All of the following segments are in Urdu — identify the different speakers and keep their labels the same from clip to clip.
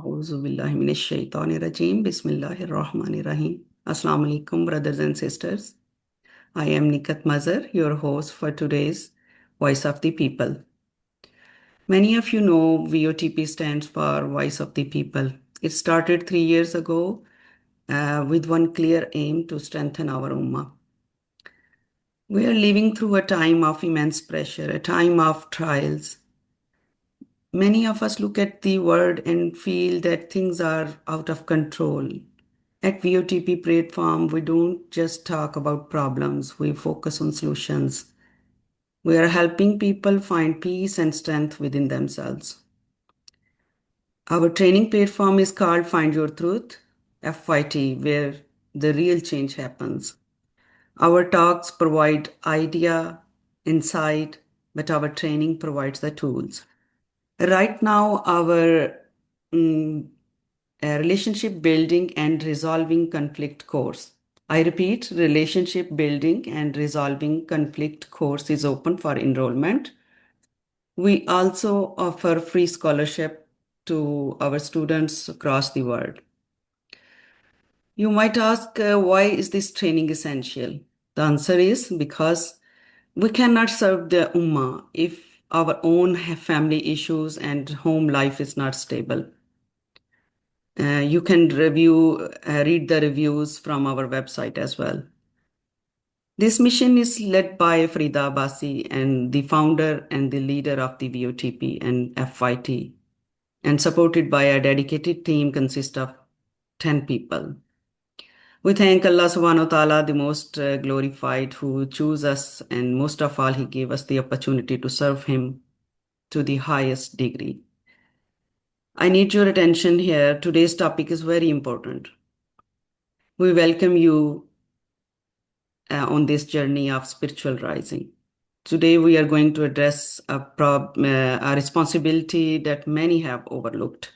Speaker 1: A'udhu billahi minash shaitanir rajim. Bismillahir Rahmanir Rahim. Assalamu alaikum, brothers and sisters. I am Nikat Mazhar, your host for today's Voice of the People. Many of you know VOTP stands for Voice of the People. It started 3 years ago with one clear aim to strengthen our Ummah. We are living through a time of immense pressure, a time of trials. Many of us look at the world and feel that things are out of control. At VOTP platform, we don't just talk about problems, we focus on solutions. We are helping people find peace and strength within themselves. Our training platform is called Find Your Truth, FYT, where the real change happens. Our talks provide idea, insight, but our training provides the tools. Right now, our relationship building and resolving conflict course. I repeat, relationship building and resolving conflict course is open for enrollment. We also offer free scholarship to our students across the world. You might ask, why is this training essential? The answer is because we cannot serve the Ummah if our own family issues and home life is not stable. You can read the reviews from our website as well. This mission is led by Farida Abbasi and the founder and the leader of the VOTP and FYT, and supported by a dedicated team consist of 10 people. We thank Allah subhanahu wa ta'ala, the most glorified, who chose us, and most of all, He gave us the opportunity to serve Him to the highest degree. I need your attention here. Today's topic is very important. We welcome you on this journey of spiritual rising. Today, we are going to address a responsibility that many have overlooked.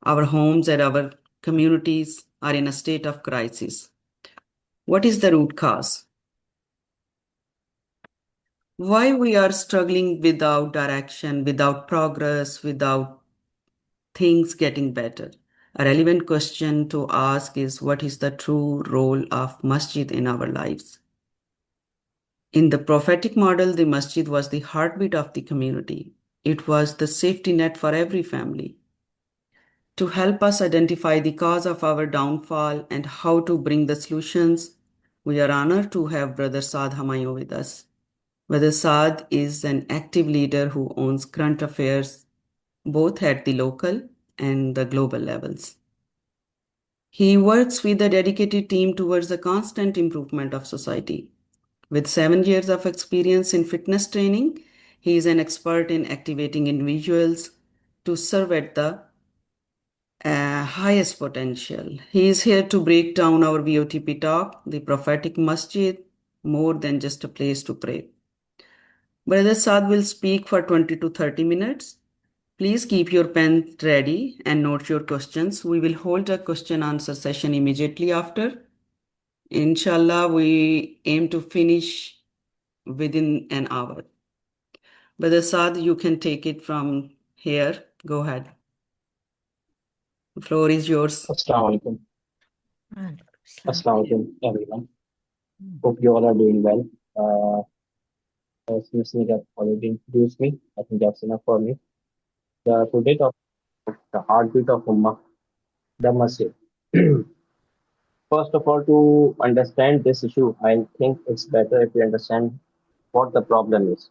Speaker 1: Our homes and our communities are in a state of crisis. What is the root cause? Why we are struggling without direction, without progress, without things getting better? A relevant question to ask is, what is the true role of masjid in our lives? In the prophetic model, the masjid was the heartbeat of the community. It was the safety net for every family. To help us identify the cause of our downfall and how to bring the solutions, we are honored to have Brother Saad Hamayo with us. Brother Saad is an active leader who owns current affairs both at the local and the global levels. He works with a dedicated team towards the constant improvement of society. With 7 years of experience in fitness training, he is an expert in activating individuals to serve at the highest potential. He is here to break down our VOTP talk, the prophetic masjid, more than just a place to pray. Brother Saad will speak for 20 to 30 minutes. Please keep your pen ready and note your questions. We will hold a question answer session immediately after. Inshallah, we aim to finish within an hour. Brother Saad, you can take it from here. Go ahead. The floor is yours.
Speaker 2: Assalamu alaikum. Assalamu alaikum, everyone. Hope you all are doing well. As Ms. Nighat already introduced me, I think that's enough for me. The today topic, the heartbeat of Ummah, the masjid. First of all, to understand this issue, I think it's better if we understand what the problem is.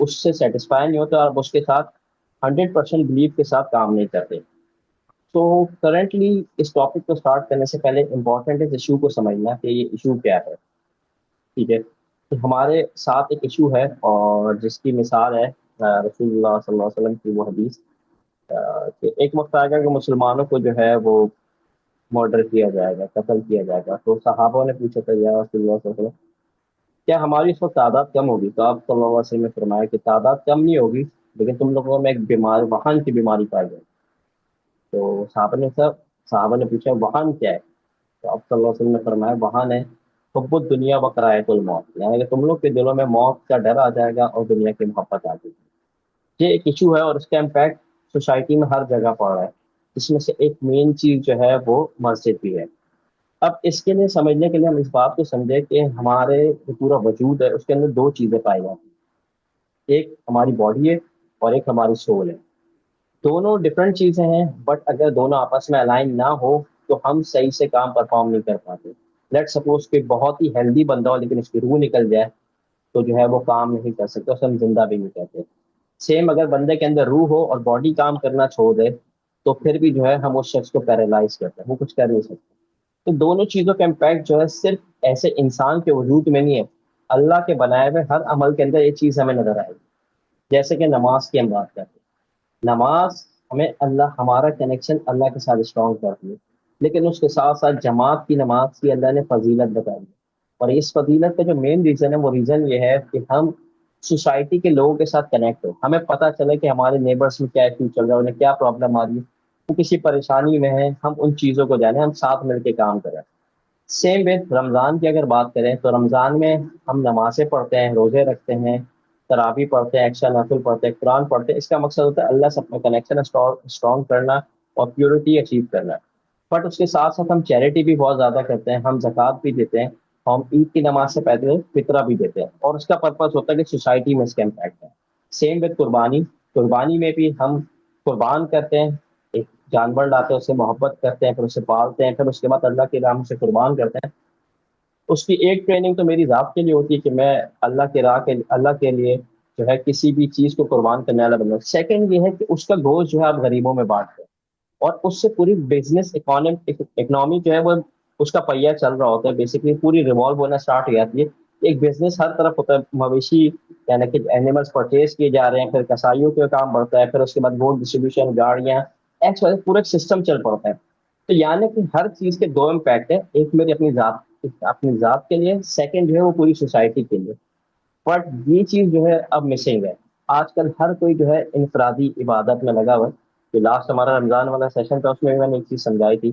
Speaker 2: اس سے سیٹسفائی نہیں ہوتے اور آپ اس کے ساتھ 100% بلیف کے ساتھ کام نہیں کرتے. تو کرنٹلی اس ٹاپک کو اسٹارٹ کرنے سے پہلے امپورٹنٹ ہے اس ایشو کو سمجھنا کہ یہ ایشو کیا ہے. ٹھیک ہے، کہ ہمارے ساتھ ایک ایشو ہے اور جس کی مثال ہے رسول اللہ صلی اللہ علیہ وسلم کی وہ حدیث کہ ایک وقت آئے گا کہ مسلمانوں کو جو ہے وہ مرڈر کیا جائے گا، قتل کیا جائے گا. تو صحابہ نے پوچھا تھا یا رسول اللہ صلی اللہ علیہ وسلم کیا ہماری اس وقت تعداد کم ہوگی؟ تو آپ صلی اللہ علیہ وسلم نے فرمایا کہ تعداد کم نہیں ہوگی، لیکن تم لوگوں میں ایک بیمار وہن کی بیماری پائی جائے. تو صحابہ نے پوچھا وہن کیا ہے؟ تو آپ صلی اللہ علیہ وسلم نے فرمایا وہن ہے حب الدنیا و کرایۃ الموت، یعنی کہ تم لوگ کے دلوں میں موت کا ڈر آ جائے گا اور دنیا کی محبت آ جائے گی. یہ ایک ایشو ہے اور اس کا امپیکٹ سوسائٹی میں ہر جگہ پڑ رہا ہے. اس میں سے ایک مین چیز جو ہے وہ مسجد بھی ہے. اب اس کے لیے سمجھنے کے لیے ہم اس بات کو سمجھیں کہ ہمارے جو پورا وجود ہے اس کے اندر دو چیزیں پائی جاتی ہیں، ایک ہماری باڈی ہے اور ایک ہماری سول ہے. دونوں ڈفرینٹ چیزیں ہیں، بٹ اگر دونوں آپس میں الائن نہ ہو تو ہم صحیح سے کام پرفارم نہیں کر پاتے. لیٹ سپوز کہ بہت ہی ہیلدی بندہ ہو لیکن اس کی روح نکل جائے تو جو ہے وہ کام نہیں کر سکتے، اسے ہم زندہ بھی نہیں کہتے. سیم اگر بندے کے اندر روح ہو اور باڈی کام کرنا چھوڑ دے تو پھر بھی جو ہے ہم اس شخص کو پیرالائز کرتے ہیں، وہ کچھ کر نہیں سکتے. تو دونوں چیزوں کا امپیکٹ جو ہے صرف ایسے انسان کے وجود میں نہیں ہے، اللہ کے بنائے ہوئے ہر عمل کے اندر یہ چیز ہمیں نظر آئے گی. جیسے کہ نماز کی ہم بات کرتے ہیں، نماز ہمیں ہمارا کنیکشن اللہ کے ساتھ اسٹرانگ کرتی ہے، لیکن اس کے ساتھ ساتھ جماعت کی نماز کی اللہ نے فضیلت بتائی ہے. اور اس فضیلت کا جو مین ریزن ہے وہ ریزن یہ ہے کہ ہم سوسائٹی کے لوگوں کے ساتھ کنیکٹ ہو، ہمیں پتہ چلے کہ ہمارے نیبرس میں کیا ایشو چل رہا ہے، انہیں کیا پرابلم آ رہی ہے، وہ کسی پریشانی میں ہے، ہم ان چیزوں کو جانیں، ہم ساتھ مل کے کام کریں. سیم وتھ رمضان کی اگر بات کریں تو رمضان میں ہم نمازیں پڑھتے ہیں، روزے رکھتے ہیں، تراویح پڑھتے ہیں، ایکسٹرا نفل پڑھتے ہیں، قرآن پڑھتے ہیں. اس کا مقصد ہوتا ہے اللہ سے اپنا کنیکشن اسٹرانگ کرنا اور پیورٹی اچیو کرنا. بٹ اس کے ساتھ ساتھ ہم چیریٹی بھی بہت زیادہ کرتے ہیں، ہم زکوٰۃ بھی دیتے ہیں، ہم عید کی نماز سے پہلے فطرہ بھی دیتے ہیں، اور اس کا پرپز ہوتا ہے کہ سوسائٹی میں اس کا امپیکٹ ہے. سیم وتھ قربانی، قربانی میں بھی ہم قربان کرتے ہیں، ایک جانور لاتے ہیں، اس سے محبت کرتے ہیں، پھر اسے پالتے ہیں، پھر اس کے بعد اللہ کی راہ میں سے قربان کرتے ہیں. اس کی ایک ٹریننگ تو میری ذات کے لیے ہوتی ہے کہ میں اللہ کے لیے جو ہے کسی بھی چیز کو قربان کرنے والا بنوں. سیکنڈ یہ ہے کہ اس کا گوشت جو ہے آپ غریبوں میں بانٹتے ہیں، اور اس سے پوری بزنس اکنامی جو ہے وہ اس کا پہیہ چل رہا ہوتا ہے، بیسکلی پوری ریوالو ہونا اسٹارٹ ہو جاتی ہے. ایک بزنس ہر طرف ہوتا ہے، مویشی یعنی کہ اینیملس پرچیز کیے جا رہے ہیں، پھر کسائیوں کا کام بڑھتا ہے، پھر اس کے بعد گوڈ ڈسٹریبیوشن، گاڑیاں، ایکس وائی پورا سسٹم چل پڑتا ہے. تو یعنی کہ ہر چیز کے دو امپیکٹ ہیں، ایک میری اپنی ذات کے لیے، سیکنڈ جو ہے وہ پوری سوسائٹی کے لیے. بٹ یہ چیز جو ہے اب مسنگ ہے. آج کل ہر کوئی جو ہے انفرادی عبادت میں لگا ہوا ہے. جو لاسٹ ہمارا رمضان والا سیشن تھا اس میں نے ایک چیز سمجھائی تھی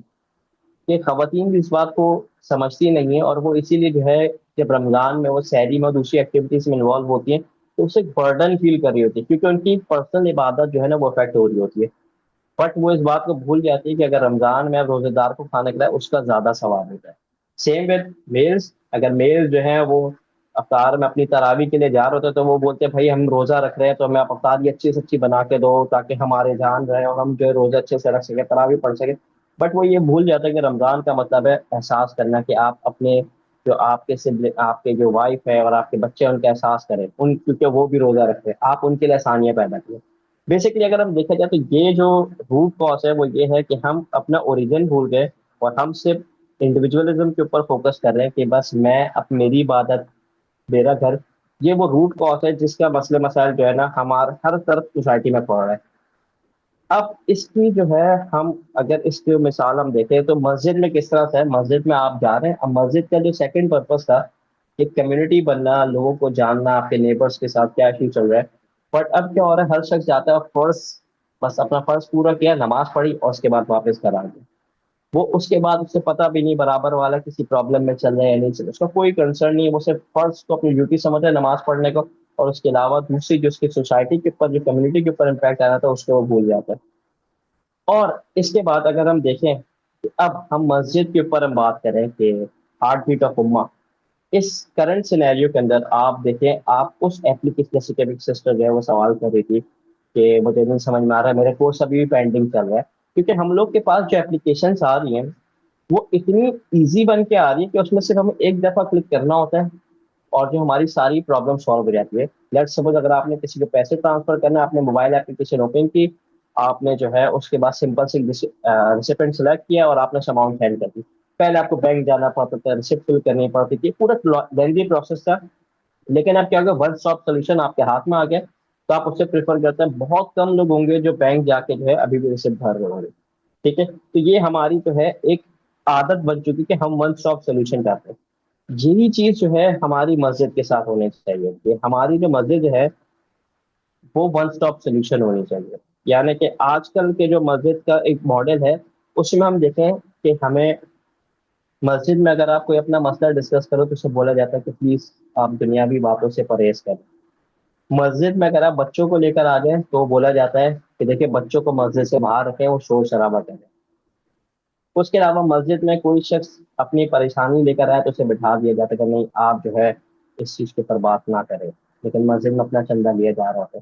Speaker 2: کہ خواتین بھی اس بات کو سمجھتی نہیں ہے، اور وہ اسی لیے جو ہے جب رمضان میں وہ سحری میں اور دوسری ایکٹیویٹیز میں انوالو ہوتی ہیں تو اسے برڈن فیل کر رہی ہوتی ہے، کیونکہ ان کی پرسنل عبادت جو ہے نا وہ افیکٹ ہو رہی ہوتی ہے. بٹ وہ اس بات کو بھول جاتی ہے کہ اگر رمضان میں آپ روزے دار کو کھانا کھلائے اس کا زیادہ ثواب ہوتا ہے. سیم وتھ میلز، اگر میل جو ہیں وہ افطار میں اپنی تراویح کے لیے جا رہے ہوتے ہیں تو وہ بولتے ہیں بھائی ہم روزہ رکھ رہے ہیں تو ہمیں آپ افطاری اچھی سے اچھی بنا کے دو تاکہ ہمارے جان رہے اور ہم جو ہے روزے اچھے سے رکھ سکیں، تراویح پڑھ سکیں. بٹ وہ یہ بھول جاتا ہے کہ رمضان کا مطلب ہے احساس کرنا، کہ آپ اپنے جو آپ کے جو وائف ہے اور آپ کے بچے ہیں ان کا احساس کریں، کیونکہ وہ بھی روزہ رکھتے ہیں، آپ ان کے لیے آسانیاں پیدا کریں. بیسکلی اگر ہم دیکھا جائے تو یہ جو روٹ کاز ہے وہ یہ ہے کہ ہم اپنا اوریجن بھول گئے اور ہم صرف انڈیویجولزم کے اوپر فوکس کر رہے ہیں کہ بس میں میری عبادت، میرا گھر. یہ وہ روٹ کاز ہے جس کا مسئلہ مسائل جو ہے نا ہمارے ہر طرف سوسائٹی میں پڑ رہا ہے. اب اس کی جو ہے ہم اگر اس کی مثال ہم دیکھیں تو مسجد میں کس طرح سے ہے. مسجد میں آپ جا رہے ہیں، اب مسجد کا جو سیکنڈ پرپز تھا ایک کمیونٹی بننا، لوگوں کو جاننا، آپ کے نیبرس کے ساتھ کیا ایشو چل رہا ہے. بٹ اب کیا ہو رہا ہے، ہر شخص جاتا ہے اور فرض، بس اپنا فرض پورا کیا، نماز پڑھی اور اس کے بعد واپس گھر آ گیا. وہ اس کے بعد اس سے پتہ بھی نہیں برابر والا کسی پرابلم میں چل رہا ہے یا نہیں چل رہا، اس کا کوئی کنسرن نہیں ہے. وہ صرف فرض کو اپنی ڈیوٹی سمجھ رہا ہے نماز پڑھنے کو، اور اس کے علاوہ دوسری جو اس کی سوسائٹی کے اوپر، جو کمیونٹی کے اوپر امپیکٹ آ رہا تھا اس کو وہ بھول جاتا ہے. اور اس کے بعد اگر ہم دیکھیں کہ اب ہم مسجد کے اوپر ہم بات کریں کہ ہارٹ بیٹ آف امہ، اس کرنٹ سینیریو کے اندر آپ دیکھیں، آپ اس ایپلیکیشن جیسے کہ ایک سسٹر جو ہے وہ سوال کر رہی تھی کہ مجھے نہیں سمجھ میں آ رہا ہے، میرے کورس ابھی بھی پینڈنگ چل رہا ہے. کیونکہ ہم لوگ کے پاس جو اپلیکیشنس آ رہی ہیں وہ اتنی ایزی بن کے آ رہی ہے کہ اس میں صرف ہمیں ایک دفعہ کلک کرنا ہوتا ہے اور جو ہماری ساری پرابلم سالو ہو جاتی ہے. لیٹ سپوز اگر آپ نے کسی کو پیسے ٹرانسفر کرنا ہے, آپ نے موبائل اپلیکیشن اوپن کی, آپ نے جو ہے اس کے بعد سمپل سی ریسیپینٹ سلیکٹ کیا اور آپ نے اماؤنٹ سینڈ کر دی. پہلے آپ کو بینک جانا پڑتا تھا, ریسیپٹ فل کرنی پڑتی تھی, پورا لینگی پروسیس تھا. لیکن اب کیا ہوگا, ون اسٹاپ سولوشن آپ کے ہاتھ میں آ گیا, تو آپ اس سے پریفر کرتے ہیں. بہت کم لوگ ہوں گے جو بینک جا کے جو ہے ابھی بھی ریسیپٹ بھر رہے ہوں گے. ٹھیک ہے, تو یہ ہماری جو ہے ایک عادت بن چکی کہ ہم ون اسٹاپ سولوشن چاہتے ہیں. یہی چیز جو ہے ہماری مسجد کے ساتھ ہونی چاہیے, کہ ہماری جو مسجد ہے وہ ون اسٹاپ سولوشن ہونی چاہیے. یعنی کہ آج کل کے جو مسجد کا ایک ماڈل ہے, اس میں ہم دیکھیں کہ ہمیں مسجد میں اگر آپ کوئی اپنا مسئلہ ڈسکس کرو تو اسے بولا جاتا ہے کہ پلیز آپ دنیاوی باتوں سے پرہیز کریں. مسجد میں اگر آپ بچوں کو لے کر آ جائیں تو بولا جاتا ہے کہ دیکھیں بچوں کو مسجد سے باہر رکھیں, وہ شور شرابہ کریں. اس کے علاوہ مسجد میں کوئی شخص اپنی پریشانی لے کر آئے تو اسے بٹھا دیا جاتا ہے کہ نہیں آپ جو ہے اس چیز کے اوپر بات نہ کریں, لیکن مسجد میں اپنا چندہ لیا جا رہا ہے.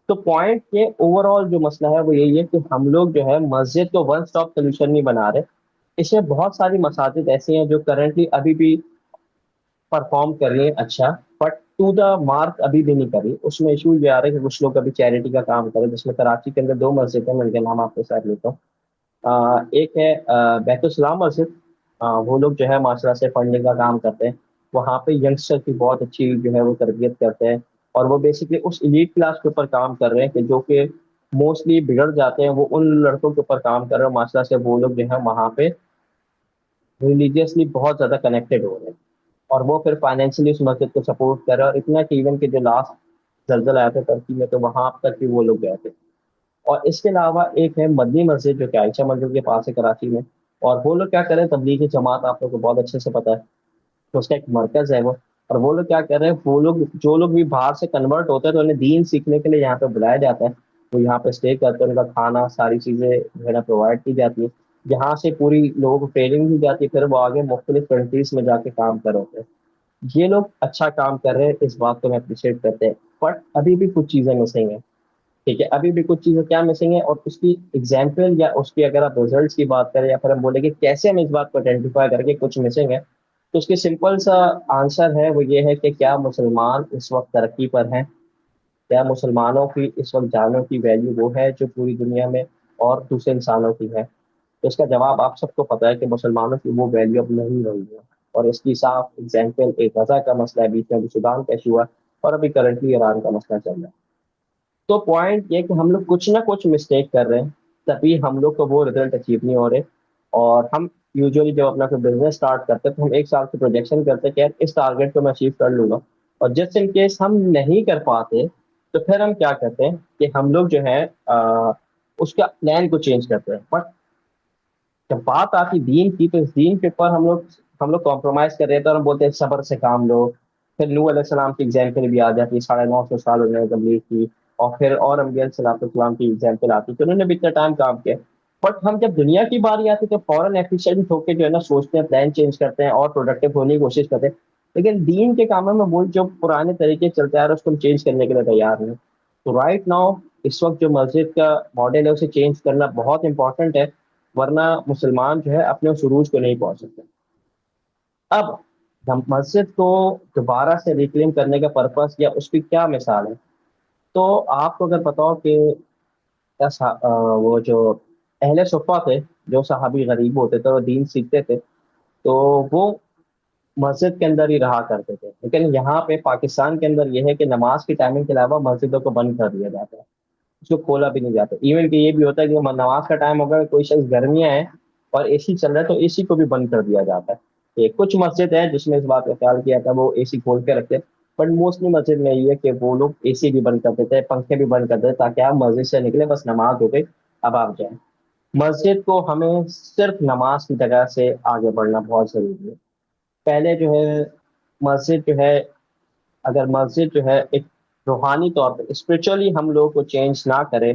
Speaker 2: تو پوائنٹ کے اوور آل جو مسئلہ ہے وہ یہی ہے کہ ہم لوگ جو ہے مسجد کو ون اسٹاپ سولوشن نہیں بنا رہے. اس میں بہت ساری مساجد ایسی ہیں جو کرنٹلی ابھی بھی پرفارم کر رہی ہیں اچھا, بٹ ٹو دا مارک ابھی بھی نہیں کری. اس میں ایشو یہ آ رہا ہے کہ کچھ لوگ ابھی چیریٹی کا کام کریں, جس میں کراچی کے اندر 2 مسجد ہیں, میں ان کے نام آپ کے ساتھ لیتا ہوں. ایک ہے بیت السلام مسجد, وہ لوگ جو ہے معاشرہ سے فنڈنگ کا کام کرتے ہیں. وہاں پہ ینگسٹر کی بہت اچھی جو ہے وہ تربیت کرتے ہیں, اور وہ بیسکلی اس ایلیٹ کلاس کے اوپر کام کر رہے ہیں کہ جو کہ موسٹلی بگڑ جاتے ہیں. وہ ان لڑکوں کے اوپر کام کر رہے ہیں معاشرہ سے, وہ لوگ جو ہے وہاں پہ ریلیجیسلی بہت زیادہ کنیکٹڈ ہو رہے ہیں, اور وہ پھر فائنینشلی اس مسجد کو سپورٹ کر رہے ہیں. اور اتنا کہ ایون کہ جو لاسٹ زلزلہ آیا تھا ترکی میں, تو وہاں تک بھی وہ لوگ گئے تھے. اور اس کے علاوہ ایک ہے مدنی مسجد جو کہ عائشہ مسجد کے پاس ہے کراچی میں, اور وہ لوگ کیا کریں, تبلیغی جماعت آپ لوگ کو بہت اچھے سے پتا ہے, تو اس کا ایک مرکز ہے وہ. اور وہ لوگ کیا کر رہے ہیں, وہ لوگ جو لوگ بھی باہر سے کنورٹ ہوتے ہیں تو انہیں دین سیکھنے کے لیے یہاں پہ بلایا جاتا ہے. وہ یہاں پہ اسٹے کرتے ہیں, ان کا کھانا ساری چیزیں جو ہے نا پرووائڈ کی جاتی ہے. جہاں سے پوری لوگوں کو ٹریننگ دی جاتی ہے, پھر وہ آگے مختلف کنٹریز میں جا کے کام کر رہے ہیں. یہ لوگ اچھا کام کر رہے ہیں, اس بات کو میں اپریشیٹ کرتے ہیں, بٹ ابھی بھی کچھ چیزیں مسنگ ہیں. ٹھیک ہے, ابھی بھی کچھ چیزیں کیا مسنگ ہے, اور اس کی ایگزامپل یا اس کی اگر آپ ریزلٹس کی بات کریں, یا پھر ہم بولیں کہ کیسے ہم اس بات کو آئیڈینٹیفائی کریں کہ کچھ مسنگ ہے, تو اس کی سمپل سا آنسر ہے وہ یہ ہے کہ کیا مسلمان اس وقت ترقی پر ہیں, کیا مسلمانوں کی اس وقت جانوں کی ویلیو وہ ہے جو پوری دنیا میں اور دوسرے انسانوں کی ہے. تو اس کا جواب آپ سب کو پتہ ہے کہ مسلمانوں کی وہ ویلیو اب نہیں رہی ہے. اور اس کی صاف ایگزامپل ایک غزہ کا مسئلہ ہے, بیچ میں سودان کا ایشو ہے, اور ابھی کرنٹلی ایران کا مسئلہ چل رہا ہے. تو پوائنٹ یہ کہ ہم لوگ کچھ نہ کچھ مسٹیک کر رہے ہیں, تبھی ہم لوگ کو وہ ریزلٹ اچیو نہیں ہو رہے. اور ہم یوزلی جب اپنا کوئی بزنس اسٹارٹ کرتے ہیں تو ہم 1 سال کی پروجیکشن کرتے ہیں کہ یار اس ٹارگیٹ کو میں اچیو کر لوں گا, اور جس ان کیس ہم نہیں کر پاتے تو پھر ہم کیا کرتے ہیں کہ ہم لوگ جو ہے اس کا پلان کو چینج کرتے ہیں. بٹ جب بات آتی دین کی, تو اس دین کے اوپر ہم لوگ کمپرومائز کر رہے تھے, اور ہم بولتے ہیں صبر سے کام لو. پھر نوح علیہ السلام کی ایگزامپل بھی آ جاتی ہے, 950 سال انہوں نے تبلیغ کی. اور پھر اور انبیاء علیہ السلام کی ایگزامپل آتی ہے, تو انہوں نے بھی اتنا ٹائم کام کیا. بٹ ہم جب دنیا کی باری آتی ہے تو فوراً ایفیشینٹ ہو کے جو ہے نا سوچتے ہیں, پلان چینج کرتے ہیں اور پروڈکٹیو ہونے کی کوشش کرتے ہیں. لیکن دین کے کاموں میں وہ جو پرانے طریقے چلتے آ رہے ہیں اس کو ہم چینج کرنے کے لیے تیار نہیں. تو رائٹ ناؤ اس وقت جو مسجد کا ماڈل ہے اسے چینج کرنا بہت امپورٹنٹ ہے, ورنہ مسلمان جو ہے اپنے اس عروج کو نہیں پہنچ سکتے. اب ہم مسجد کو دوبارہ سے ریکلیم کرنے کا پرپس یا اس کی کیا مثال ہے, تو آپ کو اگر پتا ہو کہ وہ جو اہل صفہ تھے, جو صحابی غریب ہوتے تھے اور دین سیکھتے تھے, تو وہ مسجد کے اندر ہی رہا کرتے تھے. لیکن یہاں پہ پاکستان کے اندر یہ ہے کہ نماز کی ٹائمنگ کے علاوہ مسجدوں کو بند کر دیا جاتا ہے, اس کو کھولا بھی نہیں جاتا. ایون کہ یہ بھی ہوتا ہے کہ نماز کا ٹائم ہوگا, کوئی شخص گرمیاں ہیں اور اے سی چل رہا ہے تو اے سی کو بھی بند کر دیا جاتا ہے. کچھ مسجد ہے جس میں اس بات کا خیال کیا تھا, وہ اے سی کھول کے رکھتے, بٹ موسٹلی مسجد میں یہ ہے کہ وہ لوگ اے سی بھی بند کر دیتے ہیں, پنکھے بھی بند کر دیتے تاکہ آپ مسجد سے نکلے, بس نماز ہو گئی اب آپ جائیں. مسجد کو ہمیں صرف نماز کی جگہ سے آگے بڑھنا بہت ضروری ہے. پہلے جو ہے مسجد جو ہے, اگر مسجد جو ہے ایک روحانی طور پہ اسپرچولی ہم لوگوں کو چینج نہ کرے,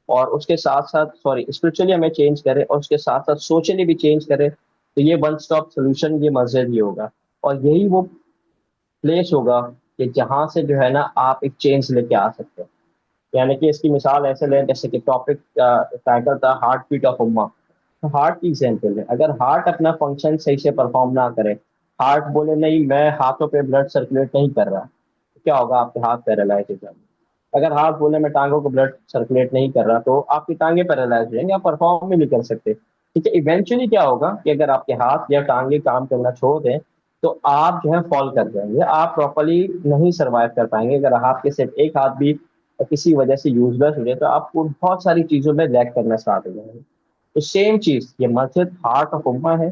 Speaker 2: اور اس کے ساتھ ساتھ اسپرچولی ہمیں چینج کرے اور اس کے ساتھ ساتھ سوشلی بھی چینج کرے, تو یہ ون اسٹاپ سولوشن یہ مسجد ہی ہوگا. اور یہی وہ پلیس ہوگا کہ جہاں سے جو ہے نا آپ ایک چینج لے کے آ سکتے ہیں. یعنی کہ اس کی مثال ایسے لیں جیسے کہ ٹاپک ٹائٹل تھا ہارٹ بیٹ آف امہ. ہارٹ کی ایگزامپل ہے, اگر ہارٹ اپنا فنکشن صحیح سے پرفارم نہ کرے, ہارٹ بولے نہیں میں ہاتھوں پہ بلڈ سرکولیٹ نہیں کر رہا، تو کیا ہوگا؟ آپ کے ہاتھ پیرالائز ہو جائیں گے۔ اگر ہاتھ بولے میں ٹانگوں کو بلڈ سرکولیٹ نہیں کر رہا، تو آپ کی ٹانگیں پیرالائز ہو جائیں گے، آپ پرفارم بھی نہیں کر سکتے۔ ٹھیک ہے، ایونچولی کیا ہوگا کہ اگر آپ کے ہاتھ یا ٹانگیں کام کرنا چھوڑ دیں تو آپ جو ہے فال کر جائیں گے، آپ پراپرلی نہیں سروائیو کر پائیں گے۔ اگر آپ کے صرف ایک ہاتھ بھی کسی وجہ سے یوز لیس ہو جائے تو آپ کو بہت ساری چیزوں میں لیک کرنا اسٹارٹ ہو جائیں گے۔ تو سیم چیز یہ مسجد ہارٹ آف امہ ہے،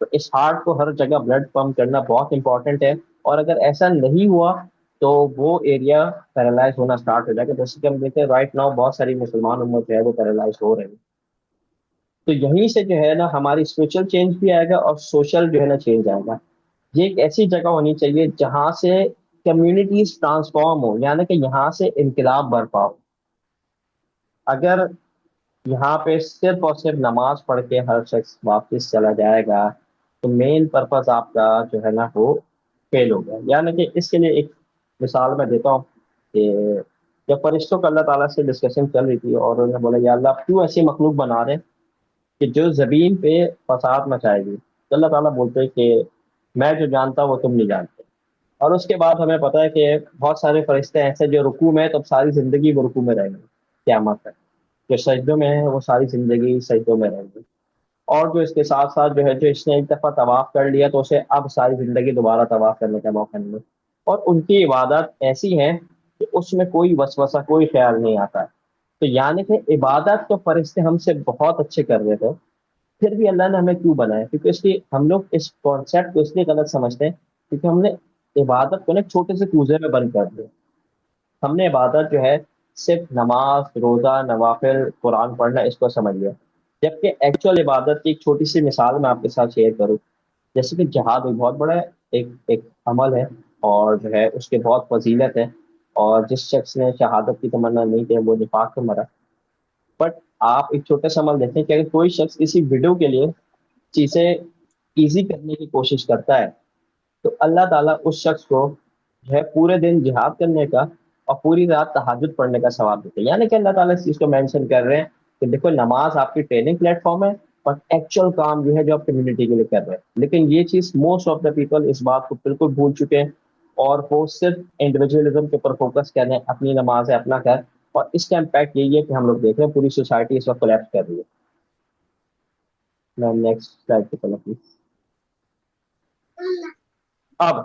Speaker 2: تو اس ہارٹ کو ہر جگہ بلڈ پمپ کرنا بہت امپورٹنٹ ہے، اور اگر ایسا نہیں ہوا تو وہ ایریا پیرالائز ہونا اسٹارٹ ہو جائے گا۔ جیسے کہ ہم دیکھتے ہیں رائٹ ناؤ بہت ساری مسلمان امت جو ہے وہ پیرالائز ہو رہے ہیں۔ تو یہیں سے جو ہے نا ہماری اسپرچل چینج بھی آئے گا اور سوشل جو ہے نا چینج آئے گا۔ یہ ایک ایسی جگہ ہونی چاہیے جہاں سے کمیونٹیز ٹرانسفارم ہو، یعنی کہ یہاں سے انقلاب برپا ہو۔ اگر یہاں پہ صرف اور صرف نماز پڑھ کے ہر شخص واپس چلا جائے گا تو مین پرپز آپ کا جو ہے نا وہ فیل ہو گیا۔ یعنی کہ اس کے لیے ایک مثال میں دیتا ہوں کہ جب فرشتوں کا اللہ تعالیٰ سے ڈسکشن چل رہی تھی اور انہوں نے بولا یا اللہ آپ کیوں ایسی مخلوق بنا رہے کہ جو زمین پہ فساد مچائے گی، تو اللہ تعالیٰ بولتے کہ میں جو جانتا ہوں وہ تم نہیں جانتے۔ اور اس کے بعد ہمیں پتہ ہے کہ بہت سارے فرشتے ایسے جو رکوع میں تب ساری زندگی وہ رکوع میں رہیں گے قیامت تک، جو سجدوں میں ہے وہ ساری زندگی سجدوں میں رہیں گے، اور جو اس کے ساتھ ساتھ جو ہے جو اس نے ایک دفعہ طواف کر لیا تو اسے اب ساری زندگی دوبارہ طواف کرنے کا موقع نہیں ہے، اور ان کی عبادت ایسی ہے کہ اس میں کوئی وسوسہ کوئی خیال نہیں آتا ہے۔ تو یعنی کہ عبادت تو فرشتے ہم سے بہت اچھے کر رہے تھے، پھر بھی اللہ نے ہمیں کیوں بنایا؟ کیونکہ اس کی ہم لوگ اس کانسیپٹ کو اس لیے غلط سمجھتے ہیں کیونکہ ہم نے عبادت کو نا ایک چھوٹے سے کوزے میں بند کر دیا۔ ہم نے عبادت جو ہے صرف نماز روزہ نوافل قرآن پڑھنا اس کو سمجھ لیا، جبکہ ایکچوئل عبادت کی ایک چھوٹی سی مثال میں آپ کے ساتھ شیئر کروں۔ جیسے کہ جہاد ایک بہت بڑا ایک عمل ہے، اور جو ہے اس کے بہت فضیلت ہے، اور جس شخص نے شہادت کی تمنا نہیں کی وہ نفاق سے مرا۔ بٹ آپ ایک چھوٹا سا عمل دیکھیں کہ اگر کوئی شخص کسی ویڈیو کے لیے چیزیں ایزی کرنے کی کوشش کرتا ہے تو اللہ تعالیٰ اس شخص کو جو ہے پورے دن جہاد کرنے کا اور پوری رات تہجد پڑھنے کا ثواب دیتے ہیں۔ یعنی کہ اللہ تعالیٰ اس چیز کو مینشن کر رہے ہیں کہ دیکھو نماز آپ کی ٹریننگ پلیٹ فارم ہے، اور ایکچوئل کام یہ ہے جو آپ کمیونٹی کے لیے کر رہے ہیں۔ لیکن یہ چیز موسٹ آف دا پیپل اس بات کو بالکل بھول چکے ہیں، اور وہ صرف انڈیویجولزم کے اوپر فوکس کر رہے ہیں، اپنی نماز ہے اپنا گھر، اور اس کا امپیکٹ یہی ہے کہ ہم لوگ دیکھ رہے ہیں پوری سوسائٹی اس وقت کولیپس کر رہی ہے۔ میں نیکسٹ سلائڈ پہ چلا پلیز۔ اب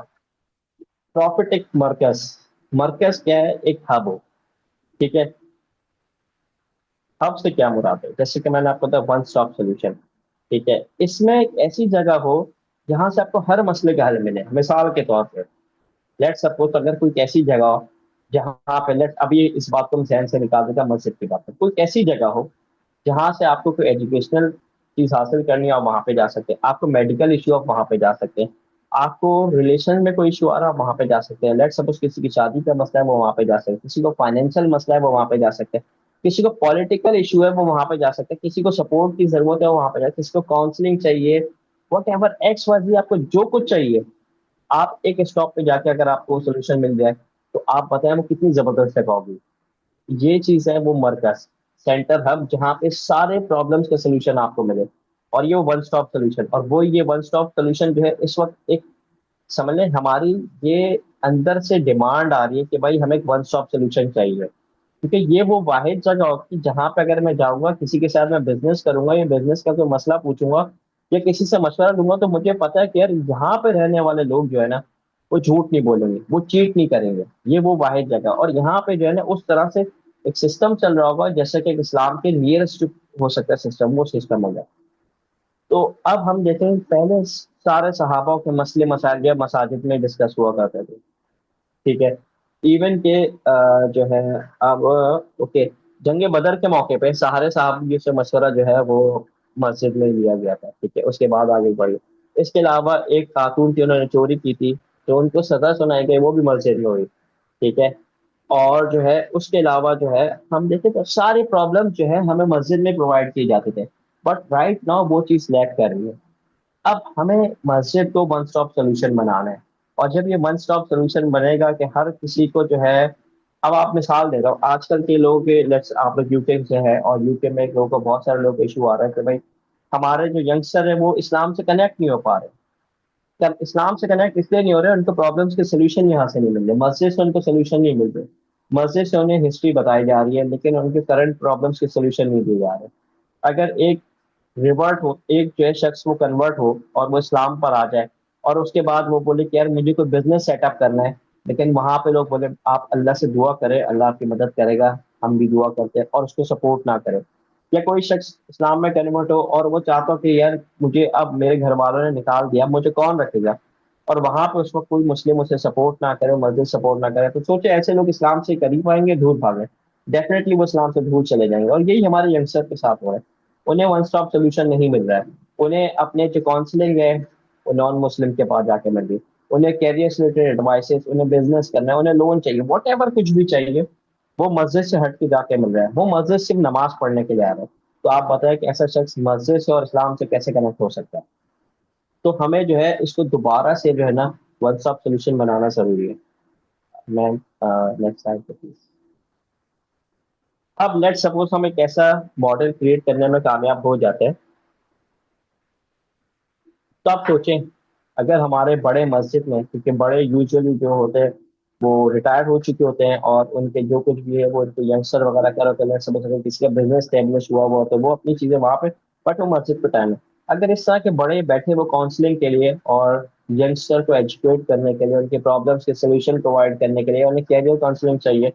Speaker 2: پروفیٹک مرکز، مرکز کیا ہے؟ ایک ہب ہو، ٹھیک ہے۔ ہب سے کیا مراد ہے؟ جیسے کہ میں نے آپ کو بتایا ون اسٹاپ سولوشن، ٹھیک ہے۔ اس میں ایک ایسی جگہ ہو جہاں سے آپ کو ہر مسئلے کا حل ملے۔ مثال کے طور پہ لیٹ سپوز اگر کوئی ایسی جگہ ہو جہاں پہ ابھی اس بات کو ہم ذہن سے نکال دیتا مسجد کی بات ہے، کوئی ایسی جگہ ہو جہاں سے آپ کو کوئی ایجوکیشنل چیز حاصل کرنی ہے آپ وہاں پہ جا سکتے ہیں، آپ کو میڈیکل ایشو آپ وہاں پہ جا سکتے ہیں، آپ کو ریلیشن میں کوئی ایشو آ رہا ہے آپ وہاں پہ جا سکتے ہیں۔ لیٹ سپوز کسی کی شادی کا مسئلہ ہے وہ وہاں پہ جا سکتے ہیں، کسی کو فائنینشیل مسئلہ ہے وہ وہاں پہ جا سکتے ہیں، کسی کو پولیٹیکل ایشو ہے وہ وہاں پہ جا سکتے ہیں، کسی کو سپورٹ کی ضرورت ہے وہ وہاں پہ جا سکتے ہیں، کسی کو کاؤنسلنگ چاہیے، whatever x y z, آپ کو جو کچھ چاہیے آپ ایک اسٹاپ پہ جا کے اگر آپ کو سولوشن مل جائے تو آپ بتائیں وہ کتنی زبردست جگہ ہوگی۔ یہ چیز ہے وہ مرکز، سینٹر ہب، جہاں پہ سارے پرابلمس کا سولوشن آپ کو ملے، اور یہ ون اسٹاپ سولوشن، اور وہ یہ ون اسٹاپ سولوشن جو ہے اس وقت ایک سمجھ لیں ہماری یہ اندر سے ڈیمانڈ آ رہی ہے کہ بھائی ہمیں ایک ون اسٹاپ سولوشن چاہیے، کیونکہ یہ وہ واحد جگہ ہوتی ہے جہاں پہ اگر میں جاؤں گا کسی کے ساتھ میں بزنس کروں گا یا بزنس کا کوئی مسئلہ پوچھوں گا یا کسی سے مشورہ لوں گا تو مجھے پتا ہے کہ یار یہاں پہ رہنے والے لوگ جو ہے نا وہ جھوٹ نہیں بولیں گے، وہ چیٹ نہیں کریں گے، یہ وہ واحد جگہ، اور یہاں پہ جو ہے نا اس طرح سے ایک سسٹم چل رہا ہوگا جیسے کہ اسلام کے نیئرسٹ ہو سکتا ہے سسٹم، وہ سسٹم ہوگا۔ تو اب ہم دیکھیں پہلے سارے صحابہ کے مسئلے مسائل جو مساجد میں ڈسکس ہوا کرتے تھے، ٹھیک ہے۔ ایون کہ جو ہے اب اوکے جنگ بدر کے موقع پہ سارے صحابہ سے مشورہ جو ہے وہ مسجد میں لیا گیا تھا، ٹھیک ہے، اس کے بعد آگے بڑھی۔ اس کے علاوہ ایک خاتون تھی انہوں نے چوری کی تھی تو ان کو سزا سنائی گئی، وہ بھی مسجد میں ہوئی، ٹھیک ہے۔ اور جو ہے اس کے علاوہ جو ہے ہم دیکھیں تو سارے پرابلم جو ہے ہمیں مسجد میں پرووائڈ کیے جاتے تھے، بٹ رائٹ ناؤ وہ چیز لیک کر رہی ہے۔ اب ہمیں مسجد کو ون اسٹاپ سولوشن بنانا ہے، اور جب یہ ون اسٹاپ سولوشن بنے گا کہ ہر کسی کو جو ہے، اب آپ مثال دے رہا ہوں آج کل کے لوگ آپ لوگ یو کے سے ہے، اور یو کے میں لوگوں کو بہت سارے لوگ ایشو آ رہا ہے کہ بھائی ہمارے جو ینگسٹر ہیں وہ اسلام سے کنیکٹ نہیں ہو پا رہے، اسلام سے کنیکٹ اس لیے نہیں ہو رہے، ان کو پرابلمس کے سولوشن یہاں سے نہیں مل رہے، مسجد سے ان کو سولوشن نہیں مل رہے، مسجد سے انہیں ہسٹری بتائی جا رہی ہے لیکن ان کے کرنٹ پرابلمس کے سولوشن نہیں دیے جا رہے. اگر ایک ریورٹ ہو، ایک جو ہے شخص وہ کنورٹ ہو اور وہ اسلام پر آ جائے اور اس کے بعد وہ بولے کہ یار مجھے کوئی بزنس سیٹ اپ کرنا ہے، لیکن وہاں پہ لوگ بولے آپ اللہ سے دعا کریں، اللہ آپ کی مدد کرے گا، ہم بھی دعا کرتے ہیں، اور اس کو سپورٹ نہ کرے. یا کوئی شخص اسلام میں کنورٹ ہو اور وہ چاہتا ہو کہ یار مجھے اب میرے گھر والوں نے نکال دیا، مجھے کون رکھے گا، اور وہاں پہ اس وقت کوئی مسلم اسے سپورٹ نہ کرے، مسجد سپورٹ نہ کرے، تو سوچے ایسے لوگ اسلام سے قریب آئیں گے دور بھاگیں؟ ڈیفینیٹلی وہ اسلام سے دور چلے جائیں گے. اور یہی ہمارے ینگسٹر کے ساتھ ہو رہا ہے. انہیں ون اسٹاپ سولوشن نہیں مل رہا ہے. انہیں اپنے جو کاؤنسلنگ ہے وہ نان مسلم کے پاس جا کے مل گئی. انہیں کیریئر سے ریلیٹڈ ایڈوائسز، انہیں بزنس کرنا ہے، انہیں لون چاہیے، واٹ ایور کچھ بھی چاہیے، وہ مسجد سے ہٹ کے جا کے مل رہا ہے. وہ مسجد صرف نماز پڑھنے کے لیے آ رہا ہے. تو آپ بتائیں کہ ایسا شخص مسجد سے اور اسلام سے کیسے کنیکٹ ہو سکتا ہے؟ تو ہمیں جو ہے اس کو دوبارہ سے جو ہے نا ون اسٹاپ سولوشن بنانا ضروری ہے. میم نیکسٹ سلائڈ پلیز. اب لیٹ سپوز ہم ایک ایسا ماڈل کریٹ کرنے میں کامیاب ہو جاتے ہیں، تو آپ سوچیں اگر ہمارے بڑے مسجد میں، کیونکہ بڑے یوزلی جو ہوتے ہیں وہ ریٹائر ہو چکے ہوتے ہیں اور ان کے جو کچھ بھی ہے وہ ینگسٹر وغیرہ کر ہوتے ہیں، سمجھ سکتے کسی کا بزنس اسٹیبلش ہوا ہوا ہوتا ہے، وہ اپنی چیزیں وہاں پہ، بٹ وہ مسجد پہ ٹائم ہے. اگر اس طرح کے بڑے بیٹھے وہ کاؤنسلنگ کے لیے اور ینگسٹر کو ایجوکیٹ کرنے کے لیے، ان کے پرابلمس کے سولوشن پرووائڈ کرنے کے لیے، انہیں کیریئر کاؤنسلنگ چاہیے،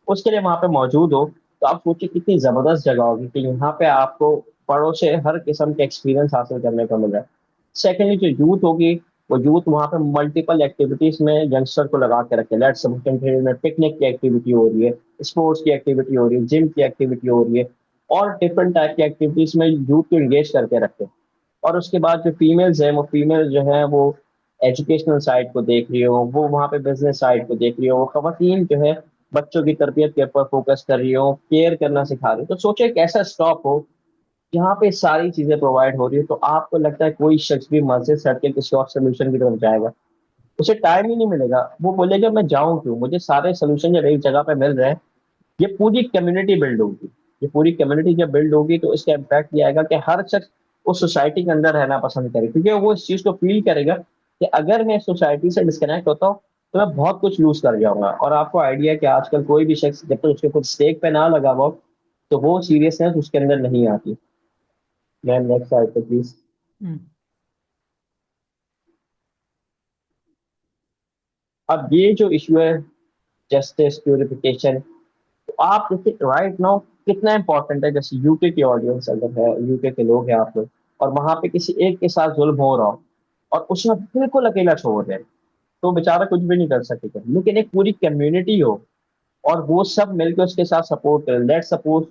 Speaker 2: اس کے لیے وہاں پہ موجود ہو، تو آپ سوچیں کتنی زبردست جگہ ہوگی کہ یہاں پہ آپ کو پڑھوں سے ہر قسم کے ایکسپیرینس حاصل کرنے کو مل رہا ہے. سیکنڈلی جو یوتھ ہوگی، وہ یوتھ وہاں پہ ملٹیپل ایکٹیویٹیز میں ینگسٹر کو لگا کے رکھے. لیٹس میں پکنک کی ایکٹیویٹی ہو رہی ہے، اسپورٹس کی ایکٹیویٹی ہو رہی ہے، جم کی ایکٹیویٹی ہو رہی ہے، اور ڈفرنٹ ٹائپ کی ایکٹیویٹیز میں یوتھ کو انگیج کر کے رکھے. اور اس کے بعد جو فیمیلز ہیں، وہ فیمیل جو ہیں وہ ایجوکیشنل سائڈ کو دیکھ رہی ہو، وہ وہاں پہ بزنس سائڈ کو دیکھ رہی ہو، وہ خواتین جو ہے بچوں کی تربیت کے اوپر فوکس کر رہی ہو، کیئر کرنا سکھا رہی ہو. تو سوچے ایک ایسا اسٹاپ ہو جہاں پہ ساری چیزیں پرووائڈ ہو رہی ہے، تو آپ کو لگتا ہے کوئی شخص بھی مسجد سے ہٹ کے کسی اور سولوشن کی طرف جائے گا؟ اسے ٹائم ہی نہیں ملے گا. وہ بولے گا میں جاؤں کیوں، مجھے سارے سولوشن جب ایک جگہ پہ مل رہے ہیں. یہ پوری کمیونٹی بلڈ ہوگی. یہ پوری کمیونٹی جب بلڈ ہوگی تو اس کا امپیکٹ یہ آئے گا کہ ہر شخص اس سوسائٹی کے اندر رہنا پسند کرے، کیونکہ وہ اس چیز کو فیل کرے گا کہ اگر میں سوسائٹی سے ڈسکنیکٹ ہوتا ہوں تو میں بہت کچھ لوز کر جاؤں گا. اور آپ کو آئیڈیا ہے کہ آج کل کوئی بھی شخص جب تک اس کے کچھ اسٹیک پہ نہ لگا ہوا تو وہ سیریسنس اس کے اندر نہیں آتی. میم نیکسٹ سلائڈ پہ پلیز. اب یہ جو ایشو ہے جسٹس پیوریفیکیشن، تو آپ دیکھیے رائٹ ناؤ کتنا امپورٹنٹ ہے. جیسے یو کے آڈینس اگر ہے، یو کے لوگ ہیں آپ لوگ، اور وہاں پہ کسی ایک کے ساتھ ظلم ہو رہا ہو اور اس میں بالکل اکیلا چھوڑ دیں، تو بیچارہ کچھ بھی نہیں کر سکے گا. لیکن ایک پوری کمیونٹی ہو اور وہ سب مل کے اس کے ساتھ سپورٹ کریں. لیٹ سپورٹ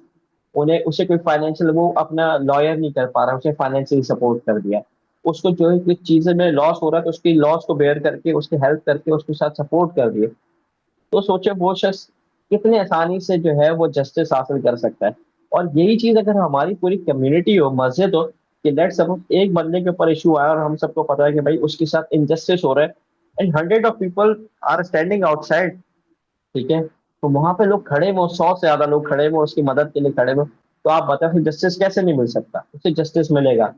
Speaker 2: انہیں اسے کوئی فائنینشیل، وہ اپنا لائر نہیں کر پا رہا، اسے فائنینشیل سپورٹ کر دیا. اس کو جو ہے کچھ چیزیں میں لاس ہو رہا ہے تو اس کی لاس کو بیئر کر کے اس کی ہیلپ کر کے اس کے ساتھ سپورٹ کر دیے. تو سوچے وہ شخص کتنے آسانی سے جو ہے وہ جسٹس حاصل کر سکتا ہے. اور یہی چیز اگر ہماری پوری کمیونٹی ہو، مسجد ہو، کہ لیٹ سپوز ایک بندے کے اوپر ایشو آیا اور ہم سب کو پتا ہے کہ بھائی اس کے ساتھ انجسٹس ہو رہا ہے، and hundred of people are standing outside, ٹھیک ہے، تو وہاں پہ لوگ کھڑے ہوئے، 100 سے زیادہ لوگ کھڑے ہوئے اس کی مدد کے لیے کھڑے ہوئے، تو آپ بتائیں پھر جسٹس کیسے نہیں مل سکتا؟ اسے جسٹس ملے گا.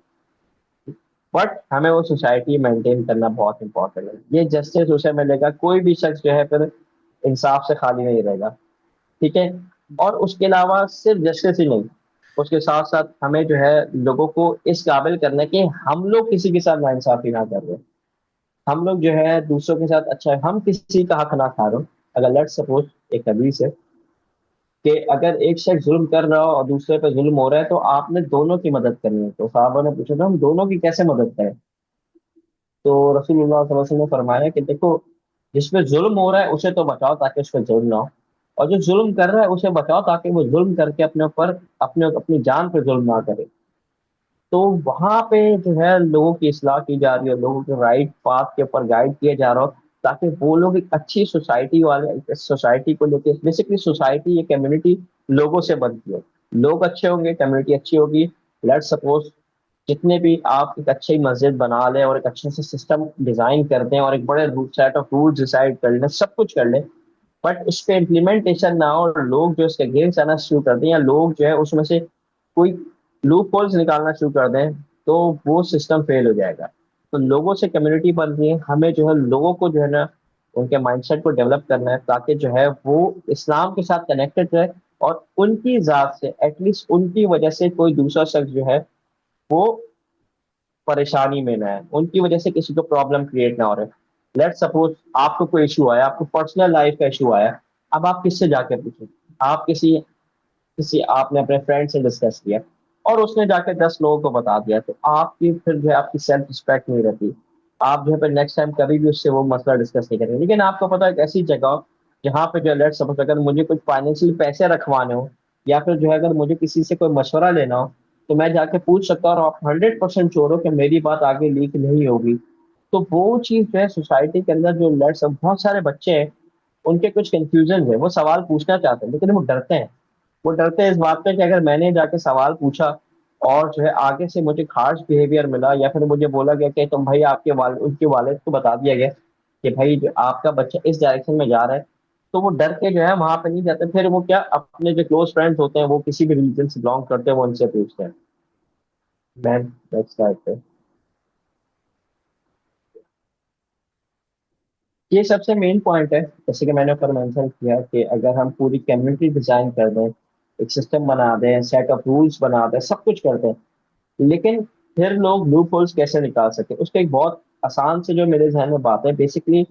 Speaker 2: بٹ ہمیں وہ سوسائٹی مینٹین کرنا بہت امپورٹنٹ ہے. یہ جسٹس اسے ملے گا، کوئی بھی شخص جو ہے پھر انصاف سے خالی نہیں رہے گا، ٹھیک ہے. اور اس کے علاوہ صرف جسٹس ہی نہیں، اس کے ساتھ ساتھ ہمیں جو ہے لوگوں کو اس قابل کرنا ہے کہ ہم لوگ کسی کے ساتھ ناانصافی نہ کر رہے. ہم لوگ جو ہے دوسروں کے ساتھ اچھا ہے، ہم کسی کا حق نہ کھا رہے. اگر لیٹ سپوز ایک حدیث ہے کہ اگر ایک شخص ظلم کر رہا ہو اور دوسرے پہ ظلم ہو رہا ہے تو آپ نے دونوں کی مدد کرنی ہے. تو صحابہ نے پوچھا تھا ہم دونوں کی کیسے مدد کریں؟ تو رسول اللہ صلی اللہ علیہ وسلم نے فرمایا کہ دیکھو جس پہ ظلم ہو رہا ہے اسے تو بچاؤ تاکہ اس پہ ظلم نہ ہو، اور جو ظلم کر رہا ہے اسے بچاؤ تاکہ وہ ظلم کر کے اپنے اوپر اپنی جان پہ ظلم نہ کرے. تو وہاں پہ جو ہے لوگوں کی اصلاح کی جا رہی ہے، لوگوں کے رائٹ پاتھ کے اوپر گائیڈ کیا جا رہا ہو، تاکہ وہ لوگ ایک اچھی سوسائٹی والے سوسائٹی کو لے کے، بیسکلی سوسائٹی یہ کمیونٹی لوگوں سے بنتی ہے. لوگ اچھے ہوں گے کمیونٹی اچھی ہوگی. لیٹ سپوز جتنے بھی آپ ایک اچھی مسجد بنا لیں اور ایک اچھے سے سسٹم ڈیزائن کر دیں اور ایک بڑے سیٹ آف رولز ڈیسائڈ کر لیں، سب کچھ کر لیں، بٹ اس پہ امپلیمنٹیشن نہ ہو اور لوگ جو اس کے اگینسٹ آنا شروع کر دیں، یا لوگ جو ہے اس میں سے کوئی لوپ ہولز نکالنا شروع کر دیں، تو وہ سسٹم فیل ہو جائے گا. تو لوگوں سے کمیونٹی بن رہی ہے، ہمیں جو ہے لوگوں کو جو ہے نا ان کے مائنڈ سیٹ کو ڈیولپ کرنا ہے تاکہ جو ہے وہ اسلام کے ساتھ کنیکٹڈ رہے، اور ان کی ذات سے ایٹ لیسٹ ان کی وجہ سے کوئی دوسرا شخص جو ہے وہ پریشانی میں نہ ہے، ان کی وجہ سے کسی کو پرابلم کریٹ نہ ہو رہے۔ لیٹ سپوز آپ کو کوئی ایشو آیا، آپ کو پرسنل لائف کا ایشو آیا، اب آپ کس سے جا کے پوچھیں؟ آپ کسی آپ نے اپنے فرینڈ سے ڈسکس کیا اور اس نے جا کے 10 لوگوں کو بتا دیا، تو آپ کی پھر جو ہے آپ کی سیلف رسپیکٹ نہیں رہتی، آپ جو ہے پھر نیکسٹ ٹائم کبھی بھی اس سے وہ مسئلہ ڈسکس نہیں کریں گے۔ لیکن آپ کو پتا ہے ایک ایسی جگہ ہو جہاں پہ جو ہے لیٹ سپوز اگر مجھے کچھ فائنینشیل پیسے رکھوانے ہو، یا پھر جو ہے اگر مجھے کسی سے کوئی مشورہ لینا ہو، تو میں جا کے پوچھ سکتا ہوں اور آپ 100% شور ہو کہ میری بات آگے لیک نہیں ہوگی۔ تو وہ چیز جو ہے سوسائٹی کے اندر جو لیٹس بہت سارے بچے ہیں، ان کے کچھ کنفیوژن ہے، وہ سوال پوچھنا چاہتے ہیں لیکن وہ ڈرتے ہیں، وہ ڈرتے ہیں اس بات پہ کہ اگر میں نے جا کے سوال پوچھا اور جو ہے آگے سے مجھے خارج بیہیویئر ملا، یا پھر مجھے بولا گیا کہ تم بھائی آپ کے والد ان کے والد کو بتا دیا گیا کہ بھائی جو آپ کا بچہ اس ڈائریکشن میں جا رہا ہے، تو وہ ڈر کے جو ہے وہاں پہ نہیں جاتے، پھر وہ کیا اپنے جو کلوز فرینڈز ہوتے ہیں وہ کسی بھی ریلیجن سے بلانگ کرتے ہیں وہ ان سے پوچھتے ہیں۔ مین دیٹس رائٹ۔ یہ سب سے مین پوائنٹ ہے، جیسے کہ میں نے اوپر مینشن کیا کہ اگر ہم پوری کمیونٹی ڈیزائن کر دیں، ایک سسٹم بنا دیں، سیٹ آف رولس بنا دیں، سب کچھ کر دیں، لیکن پھر لوگ لوپ ہولس کیسے نکال سکتے؟ اس کا ایک بہت آسان سے جو میرے ذہن میں بات ہے بیسکلی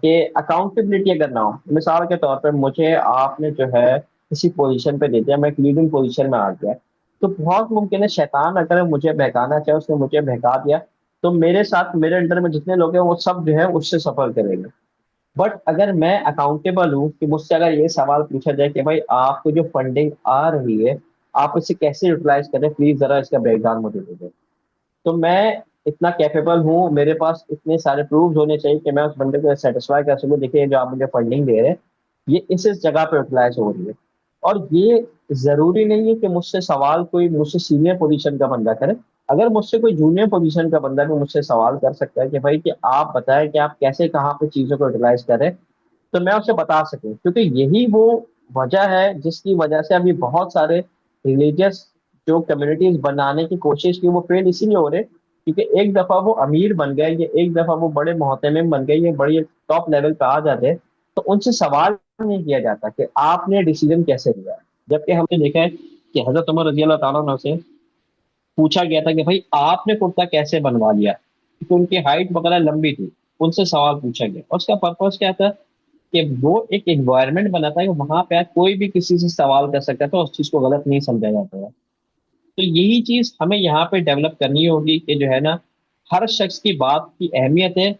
Speaker 2: کہ اکاؤنٹیبلٹی اگر نہ ہو، مثال کے طور پہ مجھے آپ نے جو ہے کسی پوزیشن پہ دے دیا، میں ایک لیڈنگ پوزیشن میں آ گیا، تو بہت ممکن ہے شیطان اگر مجھے بہکانا چاہے اس نے مجھے بہکا دیا، تو میرے ساتھ میرے انڈر میں جتنے لوگ ہیں وہ سب جو ہے اس سے سفر کریں گے۔ بٹ اگر میں اکاؤنٹیبل ہوں کہ مجھ سے اگر یہ سوال پوچھا جائے کہ بھائی آپ کو جو فنڈنگ آ رہی ہے آپ اسے کیسے یوٹیلائز کریں، پلیز ذرا اس کا بریک ڈاؤن مجھے دے دیں، تو میں اتنا کیپیبل ہوں، میرے پاس اتنے سارے پروفز ہونے چاہیے کہ میں اس بندے کو سیٹسفائی کر سکوں، دیکھیے جو آپ مجھے فنڈنگ دے رہے ہیں یہ اس جگہ پہ یوٹیلائز ہو رہی ہے۔ اور یہ ضروری نہیں ہے کہ مجھ سے سوال کوئی مجھ سے سینئر پوزیشن کا بندہ کرے، اگر مجھ سے کوئی جونیئر پوزیشن کا بندہ بھی مجھ سے سوال کر سکتا ہے کہ بھائی کہ آپ بتائیں کہ آپ کیسے کہاں پہ چیزوں کو یوٹیلائز کریں، تو میں اسے بتا سکوں، کیونکہ یہی وہ وجہ ہے جس کی وجہ سے ابھی بہت سارے ریلیجیس جو کمیونٹیز بنانے کی کوشش کی وہ فیل اسی لیے ہو رہے کیونکہ ایک دفعہ وہ امیر بن گئے، یہ ایک دفعہ وہ بڑے محتمم بن گئے، یہ بڑی ٹاپ لیول پہ آ جاتے ہیں، تو ان سے سوال نہیں کیا جاتا کہ آپ نے ڈیسیجن کیسے لیا، جبکہ ہم نے دیکھا ہے کہ حضرت عمر رضی اللہ تعالیٰ عنہ سے پوچھا گیا تھا کہ بھائی آپ نے کرتا کیسے بنوا لیا، کیونکہ ان کی ہائٹ وغیرہ لمبی تھی، ان سے سوال پوچھا گیا، اور اس کا پرپز کیا تھا کہ وہ ایک انوائرمنٹ بنا تھا کہ وہاں پہ کوئی بھی کسی سے سوال کر سکتا تھا، اس چیز کو غلط نہیں سمجھا جاتا تھا۔ تو یہی چیز ہمیں یہاں پہ ڈیولپ کرنی ہوگی کہ جو ہے نا ہر شخص کی بات کی اہمیت ہے،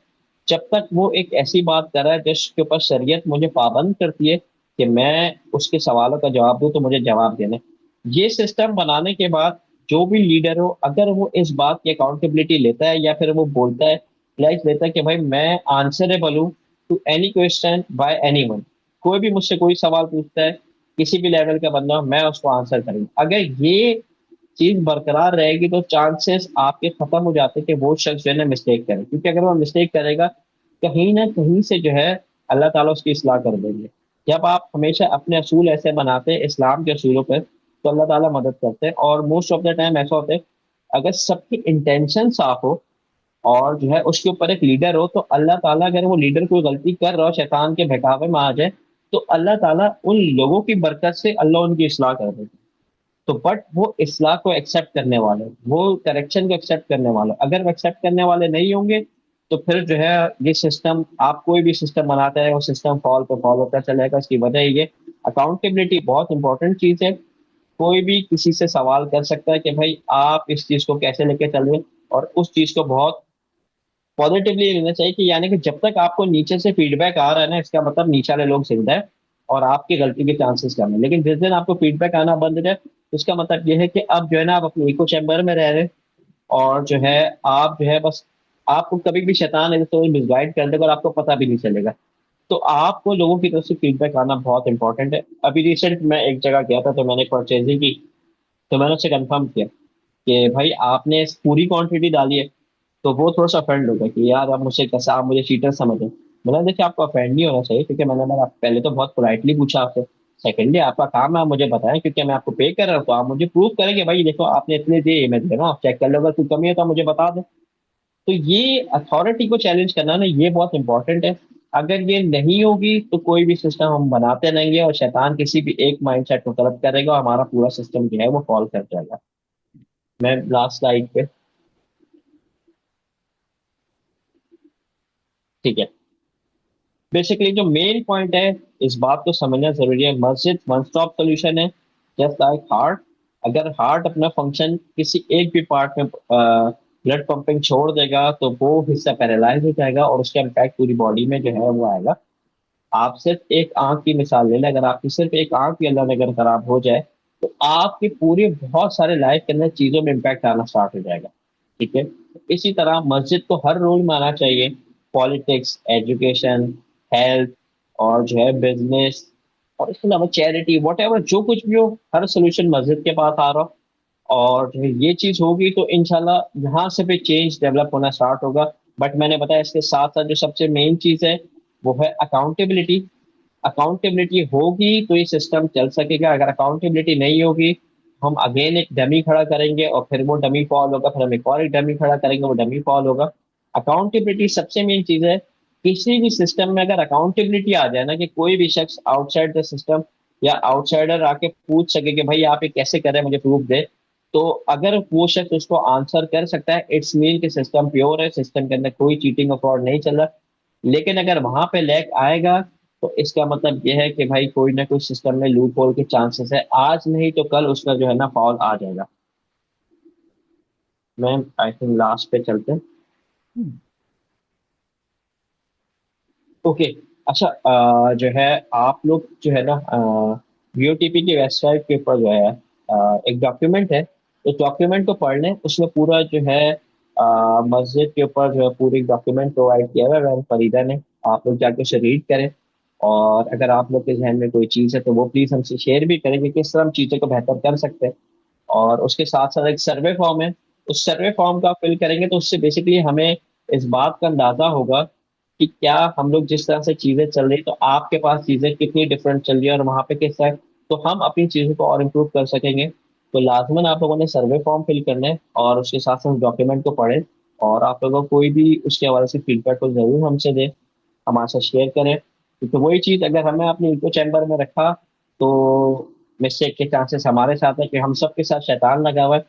Speaker 2: جب تک وہ ایک ایسی بات کر رہا ہے جس کے اوپر شریعت مجھے پابند کرتی ہے کہ میں اس کے سوالوں کا جواب دوں، تو مجھے جواب دینا ہے۔ یہ سسٹم بنانے کے بعد جو بھی لیڈر ہو اگر وہ اس بات کی اکاؤنٹیبلٹی لیتا ہے یا پھر وہ بولتا ہے لائک لیتا ہے کہ بھائی میں آنسریبل ہوں to any question by anyone, کوئی بھی مجھ سے کوئی سوال پوچھتا ہے کسی بھی لیول کا بندہ ہو، میں اس کو آنسر کروں گا، اگر یہ چیز برقرار رہے گی تو چانسز آپ کے ختم ہو جاتے کہ وہ شخص جو ہے نا مسٹیک کرے، کیونکہ اگر وہ مسٹیک کرے گا کہیں نہ کہیں سے جو ہے اللہ تعالیٰ اس کی اصلاح کر دیں گے۔ جب آپ ہمیشہ اپنے اصول ایسے بناتے ہیں اسلام کے اصولوں پہ تو اللہ تعالیٰ مدد کرتے ہیں، اور موسٹ آف دا ٹائم ایسا ہوتا ہے اگر سب کی انٹینشن صاف ہو اور جو ہے اس کے اوپر ایک لیڈر ہو، تو اللہ تعالیٰ اگر وہ لیڈر کوئی غلطی کر رہا ہو شیطان کے بہکاوے میں آ جائے تو اللہ تعالیٰ ان لوگوں کی برکت سے اللہ ان کی اصلاح کر دے گا۔ تو بٹ وہ اصلاح کو ایکسیپٹ کرنے والے، وہ کریکشن کو ایکسیپٹ کرنے والے، اگر وہ ایکسیپٹ کرنے والے نہیں ہوں گے تو پھر جو ہے یہ سسٹم آپ کوئی بھی سسٹم بناتا ہے وہ سسٹم فال پہ فال ہوتا چلے گا۔ اس کی وجہ یہ اکاؤنٹیبلٹی بہت امپورٹنٹ چیز ہے، کوئی بھی کسی سے سوال کر سکتا ہے کہ بھائی آپ اس چیز کو کیسے لے کے چل رہے ہیں، اور اس چیز کو بہت پازیٹیولی لینا چاہیے کہ یعنی کہ جب تک آپ کو نیچے سے فیڈ بیک آ رہا ہے نا اس کا مطلب نیچے والے لوگ زندہ ہے اور آپ کی غلطی کے چانسز کم ہیں، لیکن جس دن آپ کو فیڈ بیک آنا بند ہے اس کا مطلب یہ ہے کہ اب جو ہے نا آپ اپنے ایکو چیمبر میں رہ رہے ہیں، اور جو ہے آپ جو ہے بس آپ کو کبھی بھی شیطان ہے تو مس گائڈ کر دے گا اور آپ کو پتہ بھی نہیں چلے گا۔ تو آپ کو لوگوں کی طرف سے فیڈ بیک آنا بہت انپورٹنٹ ہے۔ ابھی ریسنٹ میں ایک جگہ گیا تھا تو میں نے پرچیزنگ کی، تو میں نے اس سے کنفرم کیا کہ بھائی آپ نے پوری کوانٹٹی ڈالی ہے، تو وہ تھوڑا سا افینڈ ہو گیا کہ یار آپ مجھ سے کیسا، آپ مجھے چیٹر سمجھیں۔ میں نے دیکھا آپ کو افینڈ نہیں ہونا چاہیے کیونکہ میں نے پہلے تو بہت پولائٹلی پوچھا آپ سے، سیکنڈلی آپ کا کام ہے آپ مجھے بتائیں کیونکہ میں آپ کو پے کر رہا ہوں، تو آپ مجھے پروف کریں کہ بھائی دیکھو آپ نے اتنے دیے میں دے رہا ہوں، آپ چیک کر لو، اگر کوئی کمی ہے تو آپ مجھے بتا دیں۔ تو یہ اتھارٹی کو چیلنج کرنا نا یہ بہت امپورٹنٹ ہے. اگر یہ نہیں ہوگی تو کوئی بھی سسٹم ہم بناتے رہیں گے اور شیطان کسی بھی ایک مائنڈ سیٹ کو کرپٹ کرے گا اور ہمارا پورا سسٹم جو ہے وہ فال کر جائے گا. میں لاسٹ سلائڈ پہ. ٹھیک ہے. بیسکلی جو مین پوائنٹ ہے اس بات کو سمجھنا ضروری ہے. مسجد ون اسٹاپ سولوشن ہے جسٹ لائک ہارٹ. اگر ہارٹ اپنا فنکشن کسی ایک بھی پارٹ میں بلڈ پمپنگ چھوڑ دے گا تو وہ حصہ پیرالائز ہو جائے گا اور اس کا امپیکٹ پوری باڈی میں جو ہے وہ آئے گا. آپ صرف ایک آنکھ کی مثال لے لیں. اگر آپ کی صرف ایک آنکھ بھی اللہ نے اگر خراب ہو جائے تو آپ کے پورے بہت سارے لائف کے اندر چیزوں میں امپیکٹ آنا اسٹارٹ ہو جائے گا. ٹھیک ہے. اسی طرح مسجد کو ہر رول میں آنا چاہیے. پالیٹکس، ایجوکیشن، ہیلتھ اور جو ہے بزنس اور اس کے علاوہ چیریٹی واٹ ایور جو کچھ بھی ہو ہر سولوشن مسجد کے پاس آ رہا ہو. اور جو ہے یہ چیز ہوگی تو انشاءاللہ یہاں سے بھی چینج ڈیولپ ہونا اسٹارٹ ہوگا. بٹ میں نے بتایا اس کے ساتھ ساتھ جو سب سے مین چیز ہے وہ ہے اکاؤنٹیبلٹی. اکاؤنٹیبلٹی ہوگی تو یہ سسٹم چل سکے گا. اگر اکاؤنٹیبلٹی نہیں ہوگی ہم اگین ایک ڈمی کھڑا کریں گے اور پھر وہ ڈمی فال ہوگا. پھر ہم ایک اور ایک ڈمی کھڑا کریں گے وہ ڈمی فال ہوگا. اکاؤنٹیبلٹی سب سے مین چیز ہے. کسی بھی سسٹم میں اگر اکاؤنٹیبلٹی آ جائے نا کہ کوئی بھی شخص آؤٹ سائڈ دا سسٹم یا آؤٹ سائڈر آ کے پوچھ سکے کہ بھائی آپ یہ کیسے کریں مجھے پروف دے. تو اگر وہ شخص اس کو آنسر کر سکتا ہے اٹس مین کہ سسٹم پیور ہے. سسٹم کے اندر کوئی چیٹنگ اور فراڈ نہیں چل رہا. لیکن اگر وہاں پہ لیک آئے گا تو اس کا مطلب یہ ہے کہ بھائی کوئی نہ کوئی سسٹم میں لوپ ہول کے چانسز ہے. آج نہیں تو کل اس کا جو ہے نا فال آ جائے گا. میم آئی تھنک لاسٹ پہ چلتے ہیں. اوکے. اچھا جو ہے آپ لوگ جو ہے نا وی او ٹی پی کی ویب سائٹ کے اوپر جو ہے ایک ڈاکیومنٹ ہے. اس ڈاکیومنٹ کو پڑھ لیں. اس میں پورا جو ہے مسجد کے اوپر جو ہے پوری ڈاکیومنٹ پرووائڈ کیا ہوا ہے میم فریدہ نے. آپ لوگ جا کے اسے ریڈ کریں. اور اگر آپ لوگ کے ذہن میں کوئی چیز ہے تو وہ پلیز ہم سے شیئر بھی کریں کہ کس طرح ہم چیزوں کو بہتر کر سکتے ہیں. اور اس کے ساتھ ساتھ ایک سروے فارم ہے. اس سروے فارم کا فل کریں گے تو اس سے بیسکلی ہمیں اس بات کا اندازہ ہوگا کہ کیا ہم لوگ جس طرح سے چیزیں چل رہی تو آپ کے پاس چیزیں کتنی ڈفرینٹ چل رہی ہے اور وہاں پہ کس طرح تو ہم اپنی چیزوں کو اور امپروو کر سکیں گے. تو لازماً آپ لوگوں نے سروے فارم فل کرنا ہے اور اس کے ساتھ ساتھ ڈاکیومنٹ کو پڑھیں. اور آپ لوگوں کو کوئی بھی اس کے حوالے سے فیڈ بیک کو ضرور ہم سے دیں ہمارے ساتھ شیئر کریں. کیونکہ وہی چیز اگر ہمیں اپنے ایکو چیمبر میں رکھا تو مسٹیک کے چانسز ہمارے ساتھ ہیں کہ ہم سب کے ساتھ شیطان لگا ہوا ہے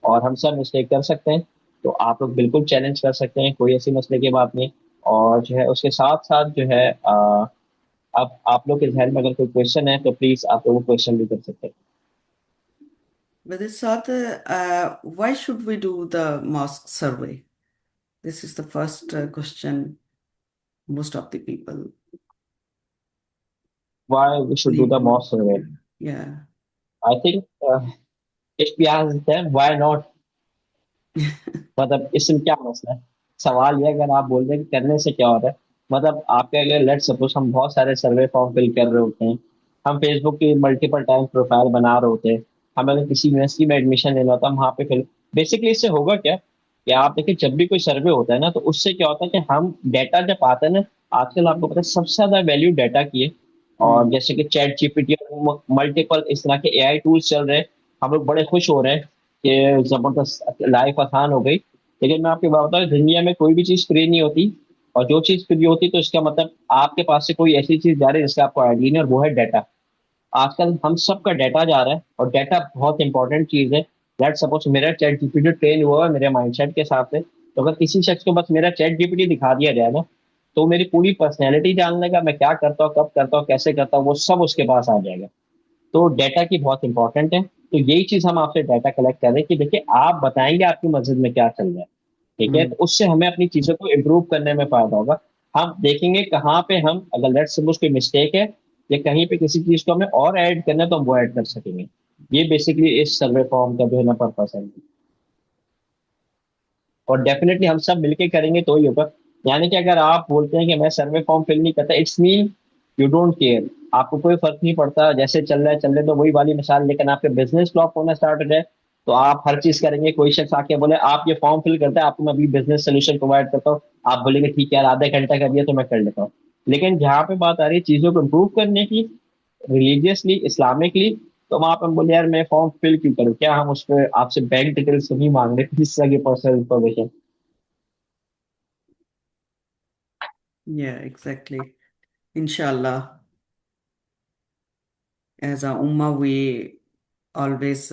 Speaker 2: اور ہم سب مسٹیک کر سکتے ہیں. تو آپ لوگ بالکل چیلنج کر سکتے ہیں. کوئی ایسی مسئلے کی بات نہیں. اور جو ہے اس کے ساتھ ساتھ جو ہے اب آپ لوگ کے ذہن میں اگر کوئی کوشچن ہے تو پلیز آپ لوگ وہ کوشچن بھی کر سکتے ہیں.
Speaker 1: Brother Saad, why should we do the mosque survey? This is the first question most of the people
Speaker 2: Why we should do
Speaker 1: need
Speaker 2: the
Speaker 1: to.
Speaker 2: most survey?
Speaker 1: Yeah.
Speaker 2: I think if we ask them why not, مطلب اس میں کیا مسئلہ ہے. سوال یہ اگر آپ بول رہے ہیں کہ کرنے سے کیا ہوتا ہے. مطلب آپ کے اگر لیٹ سپوز ہم بہت سارے سروے فارم فل کر رہے ہوتے ہیں. ہم فیس بک کی ملٹیپل ٹائم پروفائل بنا رہے ہوتے ہیں. ہمیں اگر کسی یونیورسٹی میں ایڈمیشن لینا ہوتا ہے ہم وہاں پہ فل بیسکلی اس سے ہوگا کیا کہ آپ دیکھیں جب بھی کوئی سروے ہوتا ہے نا تو اس سے کیا ہوتا ہے کہ ہم ڈیٹا جب آتا ہے نا آج کل آپ کو پتا ہے سب سے زیادہ ویلیو ڈیٹا کی ہے. اور
Speaker 1: Mm.
Speaker 2: جیسے کہ chat G P T multiple اس طرح کے اے آئی ٹولس چل رہے ہیں. ہم لوگ بڑے خوش ہو رہے ہیں کہ زبردست لائف آسان ہو گئی. لیکن میں آپ کی بات بتاؤں دنیا میں کوئی بھی چیز فری نہیں ہوتی. اور جو چیز فری ہوتی تو اس کا مطلب آپ کے پاس سے کوئی ایسی چیز جا رہی ہے جس کا آپ کو آئیڈیا نہیں اور وہ ہے ڈیٹا. آج کل ہم سب کا ڈیٹا جا رہا ہے اور ڈیٹا بہت انپورٹنٹ چیز ہے. لیٹ سپوز میرا chat G P T train ہوا ہے میرے مائنڈ سیٹ کے حساب سے. تو اگر کسی شخص کو بس میرا چیٹ جی پی ٹی دکھا دیا جائے نا تو میری پوری پرسنالٹی جان لے گا. میں کیا کرتا ہوں کب کرتا ہوں کیسے کرتا ہوں وہ سب اس کے پاس آ جائے گا. تو ڈیٹا کی بہت انپورٹنٹ ہے. تو یہی چیز ہم آپ سے ڈیٹا کلیکٹ کر رہے ہیں کہ دیکھیے آپ بتائیں گے آپ کی مسجد میں کیا چل رہا ہے. ٹھیک ہے.
Speaker 1: Mm.
Speaker 2: تو اس سے ہمیں اپنی چیزوں کو امپروو کرنے میں فائدہ ہوگا. ہم دیکھیں گے کہاں پہ ہم اگر لیٹ سپوز کوئی مسٹیک ہے یا کہیں پہ کسی چیز کو ہمیں اور ایڈ کرنا ہے تو ہم وہ ایڈ کر سکیں گے. یہ بیسکلی اس سروے فارم کا جو ہے نا پرپس ہے. اور ڈیفینیٹلی ہم سب مل کے کریں گے تو ہی ہوگا. یعنی کہ اگر آپ بولتے ہیں کہ میں سروے فارم فل نہیں کرتا it's mean you don't care. آپ کو کوئی فرق نہیں پڑتا جیسے چل رہا ہے چل رہے تو وہی والی مثال. لیکن آپ کے بزنس فلاپ ہونا اسٹارٹ ہو جائے تو آپ ہر چیز کریں گے. کوئی شخص آ کے بولے آپ یہ فارم فل کرتے ہیں آپ کو میں ابھی بزنس سولوشن پرووائڈ کرتا ہوں. آپ بولیں گے ٹھیک ہے یار آدھا گھنٹہ کر دیا تو میں کر لیتا ہوں. لیکن جہاں پہ بات آ رہی ہے چیزوں کو امپروو کرنے کی ریلیجیسلی اسلامکلی تو وہاں پہ ہم بولے یار میں فارم فل کیوں کروں. کیا ہم اس پہ آپ سے بینک ڈیٹیلس نہیں مانگ رہے کس طرح کی personal information.
Speaker 1: Yeah, exactly. Inshallah, as a ummah, we always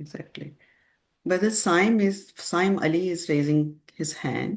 Speaker 1: Exactly. Whether Saim Ali is raising his hand.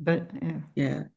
Speaker 1: Ali? Yeah,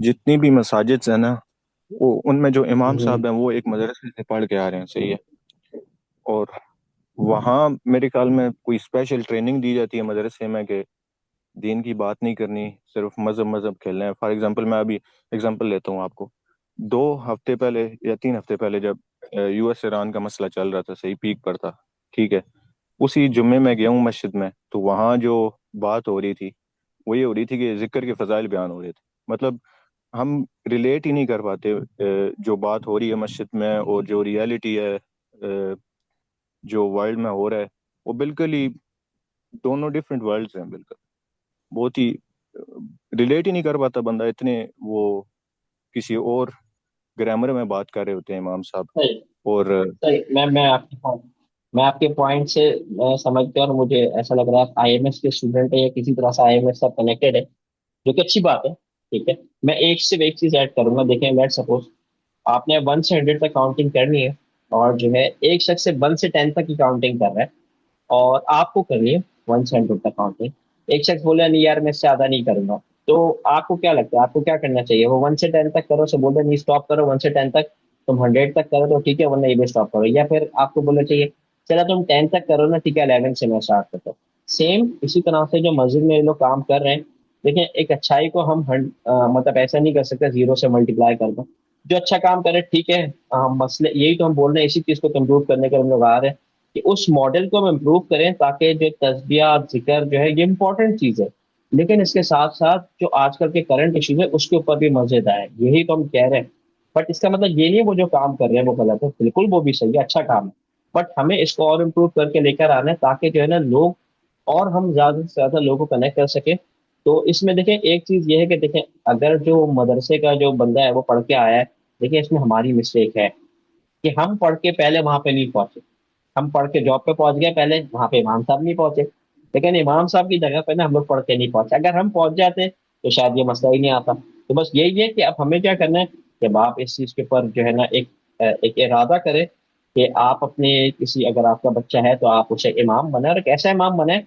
Speaker 3: جتنی بھی مساجد ہیں نا، وہ ان میں جو امام صاحب ہیں وہ ایک مدرسے سے پڑھ کے آ رہے ہیں، صحیح ہے، اور وہاں میرے خیال میں کوئی اسپیشل ٹریننگ دی جاتی ہے مدرسے میں کہ دین کی بات نہیں کرنی، صرف مذہب کھیلنا ہے. فار ایگزامپل میں ابھی ایگزامپل لیتا ہوں آپ کو. 2 ہفتے پہلے یا 3 ہفتے پہلے جب یو ایس ایران کا مسئلہ چل رہا تھا، صحیح پیک پر تھا، ٹھیک ہے، اسی جمعے میں گیا ہوں مسجد میں، تو وہاں جو بات ہو رہی تھی وہ یہ ہو رہی تھی کہ ذکر کے فضائل بیان ہو رہے تھے. مطلب ہم ریلیٹ ہی نہیں کر پاتے جو بات ہو رہی ہے مسجد میں اور جو ریالٹی ہے جو ورلڈ میں ہو رہا ہے، وہ بالکل ہی دونوں ڈفرینٹ ورلڈز ہیں. بالکل بہت ہی ریلیٹ ہی نہیں کر پاتا بندہ، اتنے وہ کسی اور گرامر میں بات کر رہے ہوتے ہیں امام صاحب.
Speaker 2: صحیح
Speaker 3: اور
Speaker 2: صحیح. میں آپ کے پوائنٹ سے میں سمجھ گیا، اور مجھے ایسا لگ رہا ہے آئی ایم ایس کے اسٹوڈنٹ ہے یا کسی طرح سے آئی ایم ایس سے کنیکٹڈ ہے، جو کہ اچھی بات ہے. ٹھیک ہے، میں ایک چیز ایڈ کروں گا. دیکھیں، لیٹ سپوز آپ نے 1 سے 100 تک کاؤنٹنگ کرنی ہے، اور جو ہے ایک شخص سے 1 سے 10 تک کی کاؤنٹنگ کر رہا ہے، اور آپ کو کرنی ہے 1 سے 100 تک کاؤنٹنگ. ایک شخص بولے نہیں یار میں اس سے زیادہ نہیں کروں گا، تو آپ کو کیا لگتا ہے آپ کو کیا کرنا چاہیے؟ وہ 1 سے 10 تک کرو، سے بول رہے نہیں اسٹاپ کرو 1 سے 10 تک، تم 100 تک کرو تو ٹھیک ہے، ورنہ یہ بھی اسٹاپ کرو. یا پھر آپ کو بولنا چاہیے چلا تم 10 تک کرو نا، ٹھیک ہے 11 سے میں اسٹارٹ کرتا ہوں. سیم اسی طرح سے جو مسجد میں یہ لوگ کام کر رہے ہیں، دیکھیں ایک اچھائی کو ہم مطلب ایسا نہیں کر سکتے 0 سے ملٹیپلائی کر دو. جو اچھا کام کرے ٹھیک ہے، مسئلے یہی تو ہم بول رہے ہیں، اسی چیز کو امپروو کرنے کے ہم لوگ آ رہے ہیں کہ اس ماڈل کو ہم امپروو کریں، تاکہ جو تسبیح ذکر جو ہے یہ امپورٹنٹ چیز ہے، لیکن اس کے ساتھ ساتھ جو آج کل کے کرنٹ ایشوز ہے اس کے اوپر بھی مسجد آئے. یہی تو ہم کہہ رہے ہیں. بٹ اس کا مطلب یہ نہیں وہ جو کام کر رہے ہیں وہ غلط ہے، بالکل وہ بھی صحیح ہے، اچھا کام ہے. بٹ ہمیں اس کو اور امپروو کر کے لے کر آنا ہے، تاکہ جو ہے نا لوگ اور ہم زیادہ سے زیادہ لوگوں کو کنیکٹ کر سکیں. تو اس میں دیکھیں ایک چیز یہ ہے کہ دیکھیں اگر جو مدرسے کا جو بندہ ہے وہ پڑھ کے آیا ہے، دیکھیں اس میں ہماری مسٹیک ہے کہ ہم پڑھ کے پہلے وہاں پہ نہیں پہنچے. ہم پڑھ کے جاب پہ پہنچ گئے پہلے، وہاں پہ امام صاحب نہیں پہنچے. لیکن امام صاحب کی جگہ پہ نا ہم لوگ پڑھ کے نہیں پہنچے. اگر ہم پہنچ جاتے تو شاید یہ مسئلہ ہی نہیں آتا. تو بس یہی ہے کہ اب ہمیں کیا کرنا ہے کہ آپ اس چیز کے اوپر جو ہے نا ایک ارادہ کرے کہ آپ اپنے کسی، اگر آپ کا بچہ ہے تو آپ اسے امام بنائیں، اور ایک ایسا امام بنائیں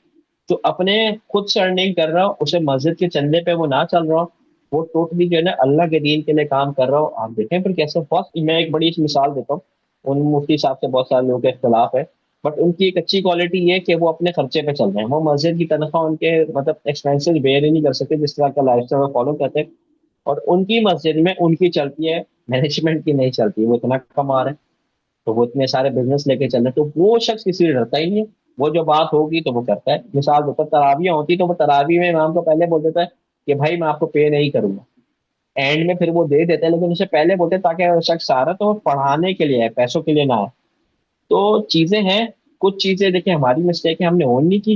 Speaker 2: جو اپنے خود سے ارننگ کر رہا ہو، اسے مسجد کے چندے پہ وہ نہ چل رہا ہو، وہ ٹوٹلی جو ہے نا اللہ کے دین کے لیے کام کر رہا ہو. آپ دیکھیں پھر کیسے بہت، میں ایک بڑی مثال دیتا ہوں. ان مفتی صاحب سے بہت سارے لوگوں کے اختلاف ہے، بٹ ان کی ایک اچھی کوالٹی یہ کہ وہ اپنے خرچے پہ چل رہے ہیں. وہ مسجد کی تنخواہ ان کے مطلب ایکسپینسز بیئر ہی نہیں کر سکتے جس طرح کا لائف اسٹائل وہ فالو کرتے ہیں، اور ان کی مسجد میں ان کی چلتی ہے، مینجمنٹ کی نہیں چلتی. وہ اتنا کما رہے ہیں تو وہ اتنے سارے بزنس لے کے چل رہے ہیں، تو وہ شخص کسی سے ڈرتا ہی نہیں ہے. وہ جو بات ہوگی تو وہ کرتا ہے. مثال دیتا ہے، تراویح ہوتی تو وہ تراویح میں امام کو پہلے بول دیتا ہے کہ بھائی میں آپ کو پے نہیں کروں گا. اینڈ میں پھر وہ دے دیتے ہیں، لیکن اسے پہلے بولتے ہیں تاکہ وہ شخص آ رہا تو وہ پڑھانے کے لیے ہے، پیسوں کے لیے نہ ہے. تو چیزیں ہیں، کچھ چیزیں دیکھیں ہماری مسٹیک ہے، ہم نے اون نہیں کی،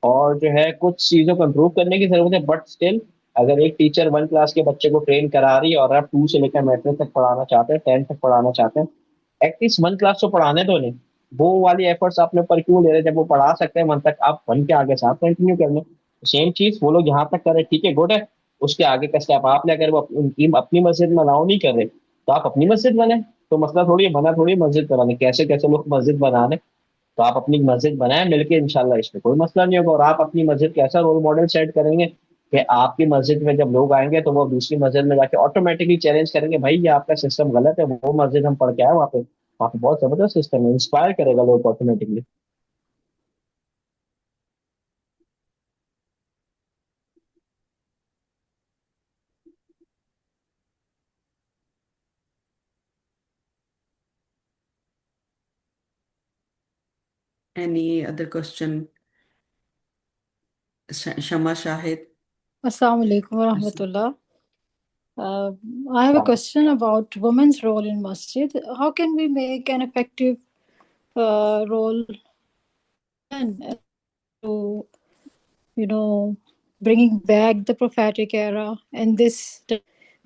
Speaker 2: اور جو ہے کچھ چیزوں کو امپروو کرنے کی ضرورت ہے. بٹ اسٹل اگر ایک ٹیچر 1 کلاس کے بچے کو ٹرین کرا رہی ہے، اور آپ 2 سے لے کر میٹرک تک پڑھانا چاہتے ہیں، 10 تک پڑھانا چاہتے ہیں، ایٹ لیسٹ 1 کلاس تو پڑھانے تو نہیں. وہ والی ایفرٹس آپ نے اوپر کیوں لے رہے ہیں؟ جب وہ پڑھا سکتے ہیں 1 تک، آپ 1 کے آگے سے آپ کنٹینیو کر لیں. سیم چیز وہ لوگ یہاں تک کریں، ٹھیک ہے گڈ ہے. اس کے آگے کا اسٹیپ آپ نے، اگر وہ اپنی مسجد میں الاؤ نہیں کر رہے تو آپ اپنی مسجد بنائیں. تو مسئلہ تھوڑی ہے بنا تھوڑی مسجد بنانے، کیسے کیسے لوگ مسجد بنا رہے. تو آپ اپنی مسجد بنائیں مل کے، انشاءاللہ اس میں کوئی مسئلہ نہیں ہوگا. اور آپ اپنی مسجد کا ایسا رول ماڈل سیٹ کریں گے کہ آپ کی مسجد میں جب لوگ آئیں گے تو وہ دوسری مسجد میں جا کے آٹومیٹکلی چیلنج کریں گے بھائی یہ آپ کا سسٹم غلط ہے. وہ مسجد ہم پڑھ کے آئے وہاں پہ بہت زبردست سسٹم ہے، انسپائر کرے گا لوگ automatically.
Speaker 1: Any other question? Shama Shahid.
Speaker 4: Assalamu alaikum wa rahmatullah. I have a question about women's role in masjid. How can we make an effective role and to, bringing back the prophetic era in this?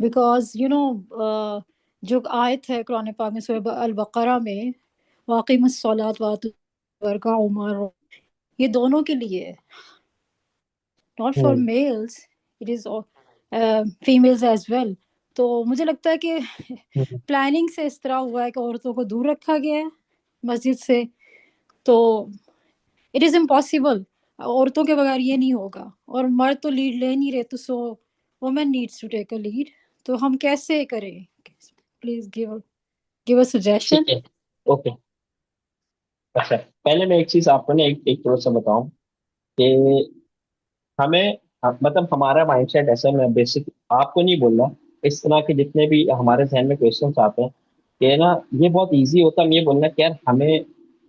Speaker 4: Because, جو آیت ہے قرآن پاک میں سورہ البقرہ میں، واقیم الصلاۃ وآتوا وارکعوا مع الراکعین، یہ دونوں کے لیے ہے، not for males, it is females as well. تو مجھے لگتا ہے کہ پلاننگ سے اس طرح ہوا ہے کہ عورتوں کو دور رکھا گیا ہے مسجد سے. تو اٹ از امپاسبل، عورتوں کے بغیر یہ نہیں ہوگا، اور مرد تو لیڈ لے نہیں رہے، تو so women needs to take a lead. تو ہم کیسے کریں؟ Please give a suggestion.
Speaker 2: ٹھیک ہے، اوکے. اچھا، پہلے میں ایک چیز آپ کو نا ایک طور سے بتاؤں کہ ہمیں مطلب ہمارا مائنڈ سیٹ ایسا، میں بیسک آپ کو نہیں بول رہا، اس طرح کے جتنے بھی ہمارے ذہن میں کویشچنس آتے ہیں کہ نا یہ بہت ایزی ہوتا ہے یہ بولنا کہ یار ہمیں،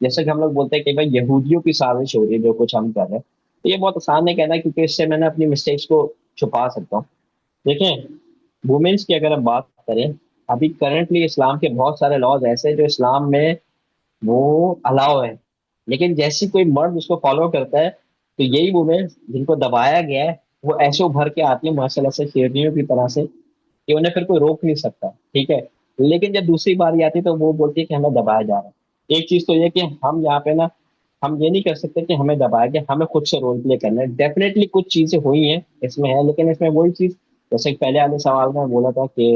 Speaker 2: جیسے کہ ہم لوگ بولتے ہیں کہ بھائی یہودیوں کی سازش ہو رہی ہے جو کچھ ہم کر رہے ہیں، تو یہ بہت آسان ہے کہنا کیونکہ اس سے میں نے اپنی مسٹیکس کو چھپا سکتا ہوں. دیکھیں، وومنس کی اگر ہم بات کریں، ابھی کرنٹلی اسلام کے بہت سارے لاز ایسے ہیں جو اسلام میں وہ الاؤ ہے، لیکن جیسی کوئی مرد اس کو فالو کرتا ہے تو یہی وومنس جن کو دبایا گیا ہے وہ ایسے ابھر کے آتی ہیں ماشاء اللہ سے شیرنیوں کی طرح سے کہ انہیں پھر کوئی روک نہیں سکتا. ٹھیک ہے، لیکن جب دوسری باری آتی ہے تو وہ بولتی ہے کہ ہمیں دبایا جا رہا ہے. ایک چیز تو یہ کہ ہم یہاں پہ نا، ہم یہ نہیں کر سکتے کہ ہمیں دبایا گیا، ہمیں خود سے رول پلے کرنا ہے. ڈیفینیٹلی کچھ چیزیں ہوئی ہیں اس میں ہے، لیکن اس میں وہی چیز جیسے کہ پہلے والے سوال میں بولا تھا کہ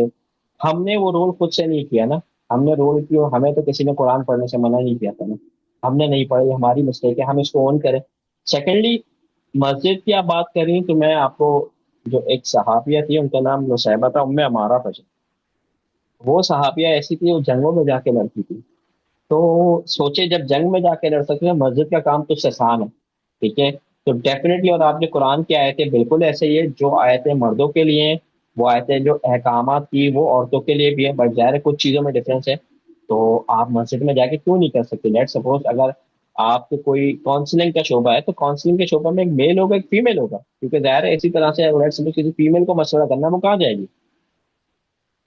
Speaker 2: ہم نے وہ رول خود سے نہیں کیا نا، ہم نے رول کیا، ہمیں تو کسی نے قرآن پڑھنے سے منع نہیں کیا تھا نا، ہم نے نہیں پڑھی، ہماری مسٹیک ہے، ہم اس کو اون کریں. سیکنڈلی، مسجد کی آپ بات کر رہی ہیں تو میں آپ کو، جو ایک صحابیہ تھی ان کا نام نصیبہ تھا، ام عمارہ تھا، وہ صحابیہ ایسی تھی وہ جنگوں میں جا کے لڑتی تھی. تو سوچے جب جنگ میں جا کے لڑ سکتے ہیں، مسجد کا کام تو اس سے آسان ہے. ٹھیک ہے، تو ڈیفینیٹلی، اور آپ نے قرآن کی آیتیں بالکل ایسے ہی ہے، جو آیتیں مردوں کے لیے ہیں وہ آیتیں جو احکامات کی وہ عورتوں کے لیے بھی ہے، بٹ ظاہر ہے کچھ چیزوں میں ڈفرینس ہے. تو آپ مسجد میں جا کے کیوں نہیں کر سکتے؟ لیٹ سپوز اگر آپ کو کوئی کاؤنسلنگ کا شعبہ ہے تو کاؤنسلنگ کے شعبہ میں ایک میل ہوگا ایک فیمیل ہوگا، کیونکہ ظاہر ہے اسی طرح سے اگر لیٹ سپوز کسی فیمیل کو مشورہ کرنا وہ کہاں جائے گی؟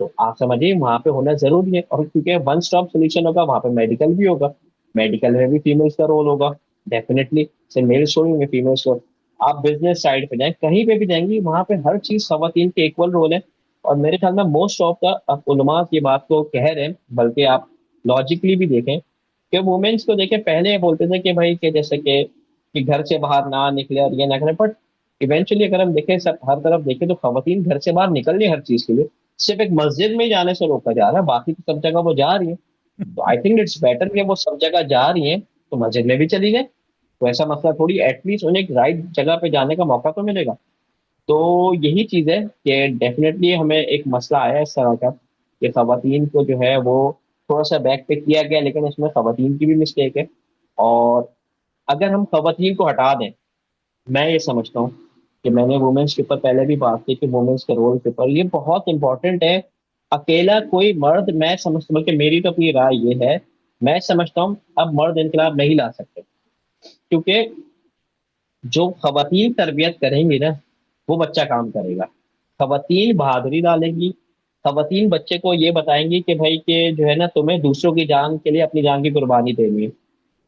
Speaker 2: تو آپ سمجھیے وہاں پہ ہونا ضروری ہے. اور کیونکہ ون اسٹاپ سولوشن ہوگا وہاں پہ میڈیکل بھی ہوگا، میڈیکل میں بھی فیمیلس کا رول ہوگا ڈیفینیٹلی، سے میل اسٹور ہوں گے فیمیل اسٹور. آپ بزنس سائڈ پہ جائیں، کہیں پہ بھی جائیں گی، وہاں پہ ہر چیز خواتین کے ایکول رول ہے. اور میرے خیال میں موسٹ آف دا علماء یہ بات کو کہہ رہے ہیں، بلکہ آپ لاجکلی بھی دیکھیں کہ وومنس کو دیکھیں، پہلے بولتے تھے کہ بھائی کہ جیسے کہ گھر سے باہر نہ نکلے اور یہ نہ کریں، بٹ ایونچولی اگر ہم دیکھیں سب ہر طرف دیکھیں تو خواتین گھر سے باہر نکل رہی ہیں ہر چیز کے لیے، صرف ایک مسجد میں ہی جانے سے روکا جا رہا ہے، باقی سب جگہ وہ جا رہی ہیں. تو آئی تھنک اٹس بیٹر کہ وہ سب جگہ جا رہی ہیں تو مسجد میں بھی چلی جائیں. تو ایسا مسئلہ تھوڑی، ایٹ لیسٹ انہیں ایک رائٹ جگہ پہ جانے کا موقع تو ملے گا. تو یہی چیز ہے کہ ڈیفینیٹلی ہمیں ایک مسئلہ آیا اس طرح کا کہ خواتین کو جو ہے وہ تھوڑا سا بیک پہ کیا گیا، لیکن اس میں خواتین کی بھی مسٹیک ہے. اور اگر ہم خواتین کو ہٹا دیں، میں یہ سمجھتا ہوں کہ میں نے وومنس کے اوپر پہلے بھی بات کی کہ وومنس کے رول کے اوپر یہ بہت امپورٹنٹ ہے. اکیلا کوئی مرد، میں سمجھتا ہوں کہ میری تو اپنی رائے یہ ہے، میں سمجھتا ہوں اب مرد انقلاب نہیں لا سکتے، کیونکہ جو خواتین تربیت کریں گی نا وہ بچہ کام کرے گا. خواتین بہادری ڈالیں گی، خواتین بچے کو یہ بتائیں گی کہ بھائی کہ جو ہے نا تمہیں دوسروں کی جان کے لیے اپنی جان کی قربانی دینی ہے.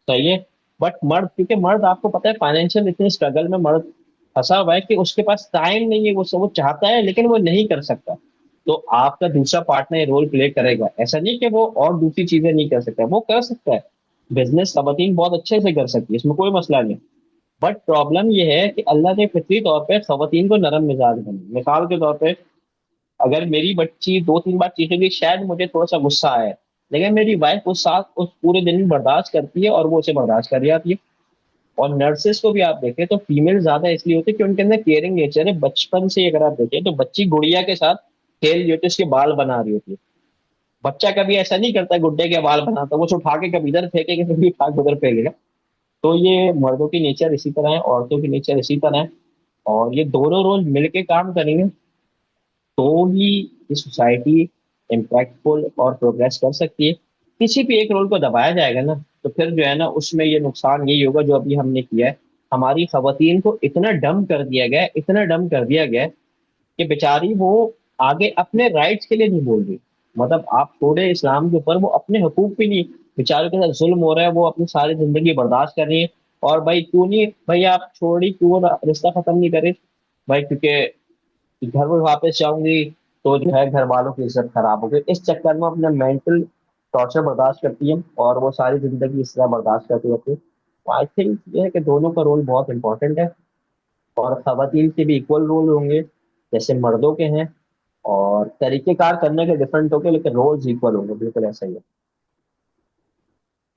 Speaker 2: صحیح ہے. بٹ مرد، کیونکہ مرد آپ کو پتا ہے فائنینشیل اتنے اسٹرگل میں مرد پھنسا ہوا ہے کہ اس کے پاس ٹائم نہیں ہے، وہ چاہتا ہے لیکن وہ نہیں کر سکتا. تو آپ کا دوسرا پارٹنر رول پلے کرے گا. ایسا نہیں کہ وہ اور دوسری چیزیں نہیں کر سکتا، وہ کر سکتا ہے. بزنس خواتین بہت اچھے سے کر سکتی ہے، اس میں کوئی مسئلہ نہیں. بٹ پرابلم یہ ہے کہ اللہ نے فطری طور پہ خواتین کو نرم مزاج بنی. مثال کے طور پہ اگر میری بچی 2-3 بار چیخے گی شاید مجھے تھوڑا سا غصہ آئے، لیکن میری وائف اس ساتھ اس پورے دن میں برداشت کرتی ہے اور وہ اسے برداشت کر جاتی ہے. اور نرسز کو بھی آپ دیکھیں تو فیمیل زیادہ اس لیے ہوتی ہے کہ ان کے اندر کیئرنگ نیچر ہے. بچپن سے اگر آپ دیکھیں تو بچی گڑیا کے ساتھ کھیل رہی ہوتی ہے، اس کے بال بنا رہی ہوتی ہے. بچہ کبھی ایسا نہیں کرتا گڈے کے بال بناتا، وہ اٹھا کے کبھی ادھر پھینکے گا کبھی اٹھا کے ادھر پھینکے گا. تو یہ مردوں کی نیچر اسی طرح ہے، عورتوں کی نیچر اسی طرح ہے. اور یہ دونوں رول مل کے کام کریں گے تو ہی یہ سوسائٹی امپیکٹفل اور پروگریس کر سکتی ہے. کسی بھی ایک رول کو دبایا جائے گا نا تو پھر جو ہے نا اس میں یہ نقصان یہی ہوگا جو ابھی ہم نے کیا ہے. ہماری خواتین کو اتنا ڈم کر دیا گیا، اتنا ڈم کر دیا گیا کہ بیچاری وہ آگے اپنے رائٹس کے لیے نہیں بول رہی. مطلب آپ چھوڑے اسلام کے اوپر، وہ اپنے حقوق بھی نہیں، بیچاروں کے ساتھ ظلم ہو رہا ہے، وہ اپنی ساری زندگی برداشت کر رہی ہے. اور بھائی کیوں نہیں بھائی آپ چھوڑی، کیوں رشتہ ختم نہیں کرے بھائی؟ کیونکہ گھر میں واپس جاؤں گی تو جو ہے گھر والوں کی عزت خراب ہوگی. اس چکر میں اپنا مینٹل ٹارچر برداشت کرتی ہے اور وہ ساری زندگی اس طرح برداشت کرتی رہتی ہے. آئی تھنک یہ ہے کہ دونوں کا رول بہت امپورٹنٹ ہے، اور خواتین کے بھی ایکول رول ہوں گے جیسے مردوں کے ہیں، اور طریقہ کار کرنے کے ڈفرینٹ ہوں گے لیکن رولز ایکول ہوں گے. بالکل ایسا ہی ہے.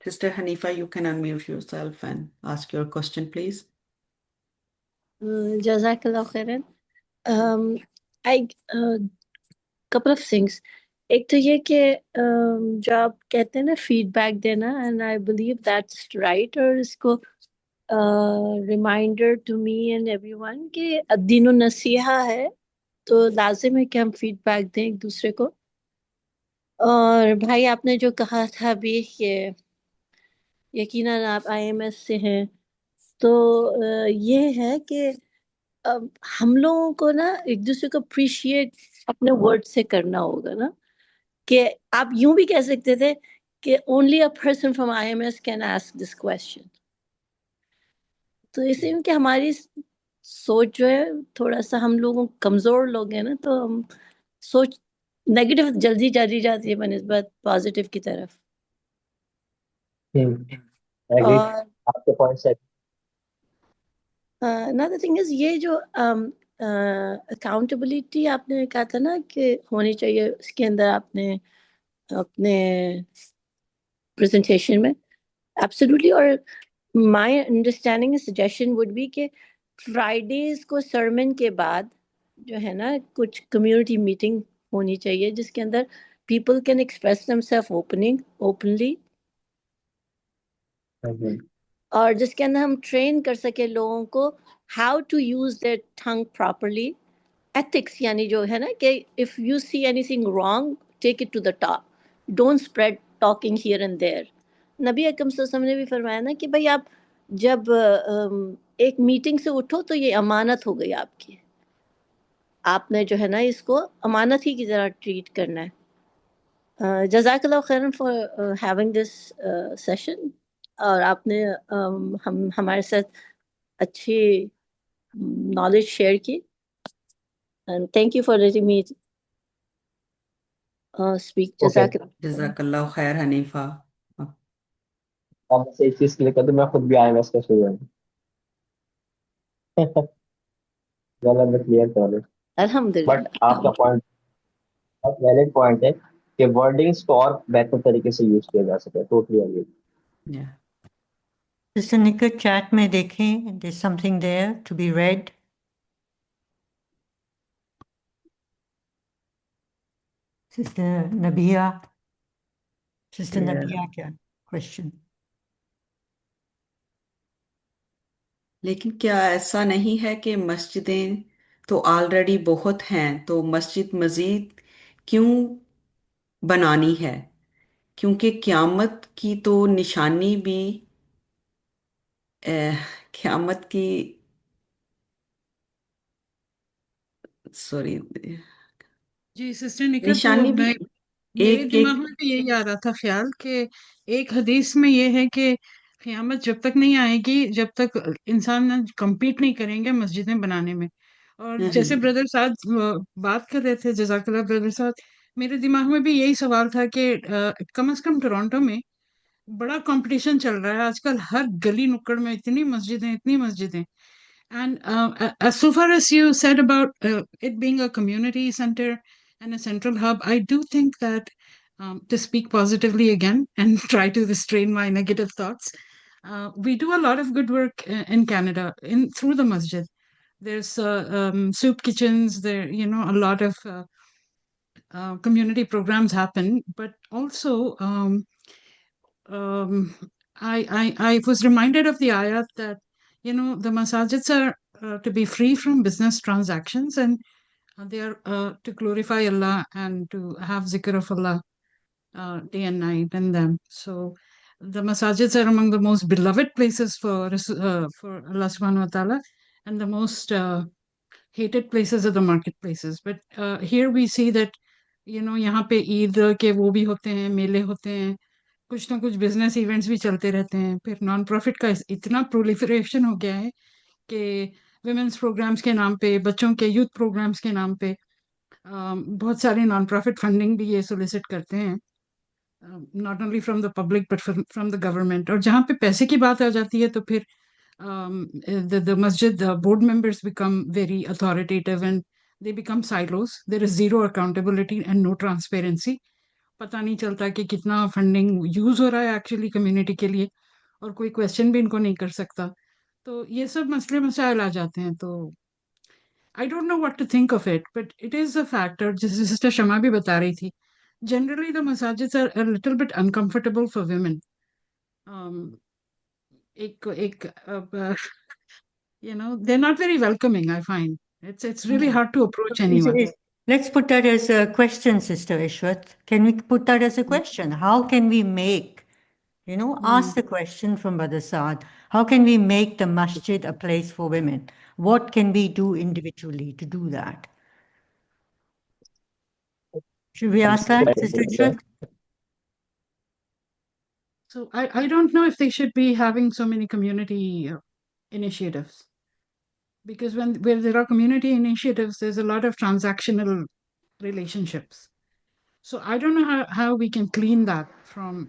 Speaker 1: Sister Hanifa, you can unmute yourself and ask your question, please.
Speaker 5: Jazakallah khairan. I couple of things. ایک تو یہ کہ جو آپ کہتے ہیں نا فیڈ بیک دینا، and I believe that's right, اور اس کو reminder to me and everyone کہ الدین النصیحہ ہے، تو لازم ہے کہ ہم فیڈ بیک دیں ایک دوسرے کو. اور بھائی آپ نے جو کہا تھا ابھی کہ یقیناً آپ آئی ایم ایس سے ہیں، تو یہ ہے کہ ہم لوگوں کو نا ایک دوسرے کو اپریشیٹ اپنے ورڈ سے کرنا ہوگا نا، کہ آپ یوں بھی کہہ سکتے تھے کہ only a person from I am S can ask this question. تو اس لیے کہ ہماری سوچ جو ہے تھوڑا سا ہم لوگوں کمزور لوگ ہیں نا، تو ہم سوچ نیگیٹو جلدی چلی جاتی ہے بنسبت پازیٹیو کی طرف.
Speaker 2: ایگری،
Speaker 5: اور
Speaker 2: آپ کے پوائنٹ سے
Speaker 5: another thing is یہ جو اکاؤنٹیبلٹی آپ نے کہا تھا نا کہ ہونی چاہیے اس کے اندر، آپ نے اپنے پریزنٹیشن میں ایبسلیوٹلی. اور my understanding suggestion would be کہ فرائیڈیز کو سرمن کے بعد جو ہے نا کچھ کمیونٹی میٹنگ ہونی چاہیے جس کے اندر people can express them self openly, اور جس کے اندر ہم ٹرین کر سکے لوگوں کو how to use their thing properly. Ethics یعنی جو ہے نا کہ if you see anything wrong take it to the top, don't spread talking here and there. نبی اکرم صلی اللہ علیہ وسلم نے بھی فرمایا نا کہ بھائی آپ جب ایک میٹنگ سے اٹھو تو یہ امانت ہو گئی آپ کی، آپ نے جو ہے نا اس کو امانت ہی کی طرح ٹریٹ کرنا ہے. جزاک اللہ خیرن فار ہیونگ دس سیشن، اور آپ نے ہمارے ساتھ اچھی نالج شیئر کی. And thank you for letting me speak.
Speaker 2: Okay.
Speaker 1: جزاک اللہ خیر حنیفہ.
Speaker 2: اب سے اس چیز کے لیے کہتے میں خود بھی آئی ایم ایس کا اسٹوڈنٹ ہوں. غلط میں کلیئر کر دیں.
Speaker 5: الحمد
Speaker 2: بٹ آپ کا
Speaker 5: للہ.
Speaker 2: پوائنٹ بہت ویلڈ پوائنٹ ہے کہ ورڈنگس کو اور بہتر طریقے سے یوز کیا جا سکے. Totally agree.
Speaker 1: Yeah.
Speaker 6: Sister Nika, chat میں دیکھیں, there's something there to be read. Sister Nabia. Sister
Speaker 1: Yeah.
Speaker 6: Nabia کیا question?
Speaker 1: لیکن کیا ایسا نہیں ہے کہ مسجدیں تو آلریڈی بہت ہیں، تو مسجد مزید کیوں بنانی ہے؟ کیونکہ قیامت کی تو نشانی بھی قیامت کی سوری
Speaker 7: جی سسٹر نکا، تو
Speaker 1: نشانی بھی
Speaker 7: میرے
Speaker 1: ایک
Speaker 7: دماغ میں بھی یہی آ رہا تھا خیال کہ ایک حدیث میں یہ ہے کہ قیامت جب تک نہیں آئے گی جب تک انسان کمپیٹ نہیں کریں گے مسجدیں بنانے میں. اور جیسے بردر صاحب بات کر رہے تھے، جزاک اللہ بردر صاحب، میرے دماغ میں بھی یہی سوال تھا کہ کم از کم ٹورانٹو میں بڑا کمپٹیشن چل رہا ہے آج کل، ہر گلی نکڑ میں اتنی مسجدیں. And as so far as you said about it being a community center and a central hub, I do think that to speak positively again and try to restrain my negative thoughts, we do a lot of good work in Canada through the masjid. There's soup kitchens, there, a lot of community programs happen, but also I was reminded of the ayat that, the masajids are to be free from business transactions, and they are to glorify Allah and to have zikr of Allah day and night in them. So the masajids are among the most beloved places for Allah subhanahu wa ta'ala, and the most hated places are the marketplaces. But here we see that, یہاں پہ عید کے وہ بھی ہوتے ہیں، میلے ہوتے ہیں، کچھ نہ کچھ بزنس ایونٹس بھی چلتے رہتے ہیں. پھر نان پروفٹ کا اتنا پرولیفریشن ہو گیا ہے کہ ویمنس پروگرامس کے نام پہ، بچوں کے یوتھ پروگرامس کے نام پہ بہت سارے نان پروفٹ فنڈنگ بھی یہ سولیسٹ کرتے ہیں، not only from the public but from the government. اور جہاں پہ پیسے کی بات آ جاتی ہے تو پھر the masjid board members become very authoritative and they become silos. There is zero accountability and no transparency. پتہ نہیں چلتا کہ کتنا فنڈنگ یوز ہو رہا ہے ایکچولی کمیونٹی کے لیے، اور کوئی کویسچن بھی ان کو نہیں کر سکتا. تو یہ سب مسئلے مسائل آ جاتے ہیں. تو I don't know what to think of it, but it is a factor. Just Sister Shama bhi bata rahi thi. Generally, the masajids are a little bit uncomfortable for women. Um, they're not very welcoming, I find. It's really hard to approach anyone.
Speaker 6: Let's put that as a question, Sister Ishwat. Can we put that as a question? How can we make, ask the question from Brother Saad, how can we make the masjid a place for women? What can we do individually to do that? Should we ask that, Sister Ishwat?
Speaker 7: So I don't know if they should be having so many community initiatives. Because where there are community initiatives, there's a lot of transactional relationships. So I don't know how we can clean that from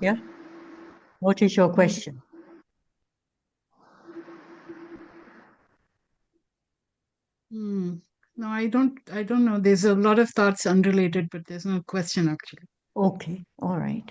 Speaker 6: Yeah? What is your question?
Speaker 7: No, I don't know. There's a lot of thoughts unrelated, but there's no question actually.
Speaker 6: Okay, all right.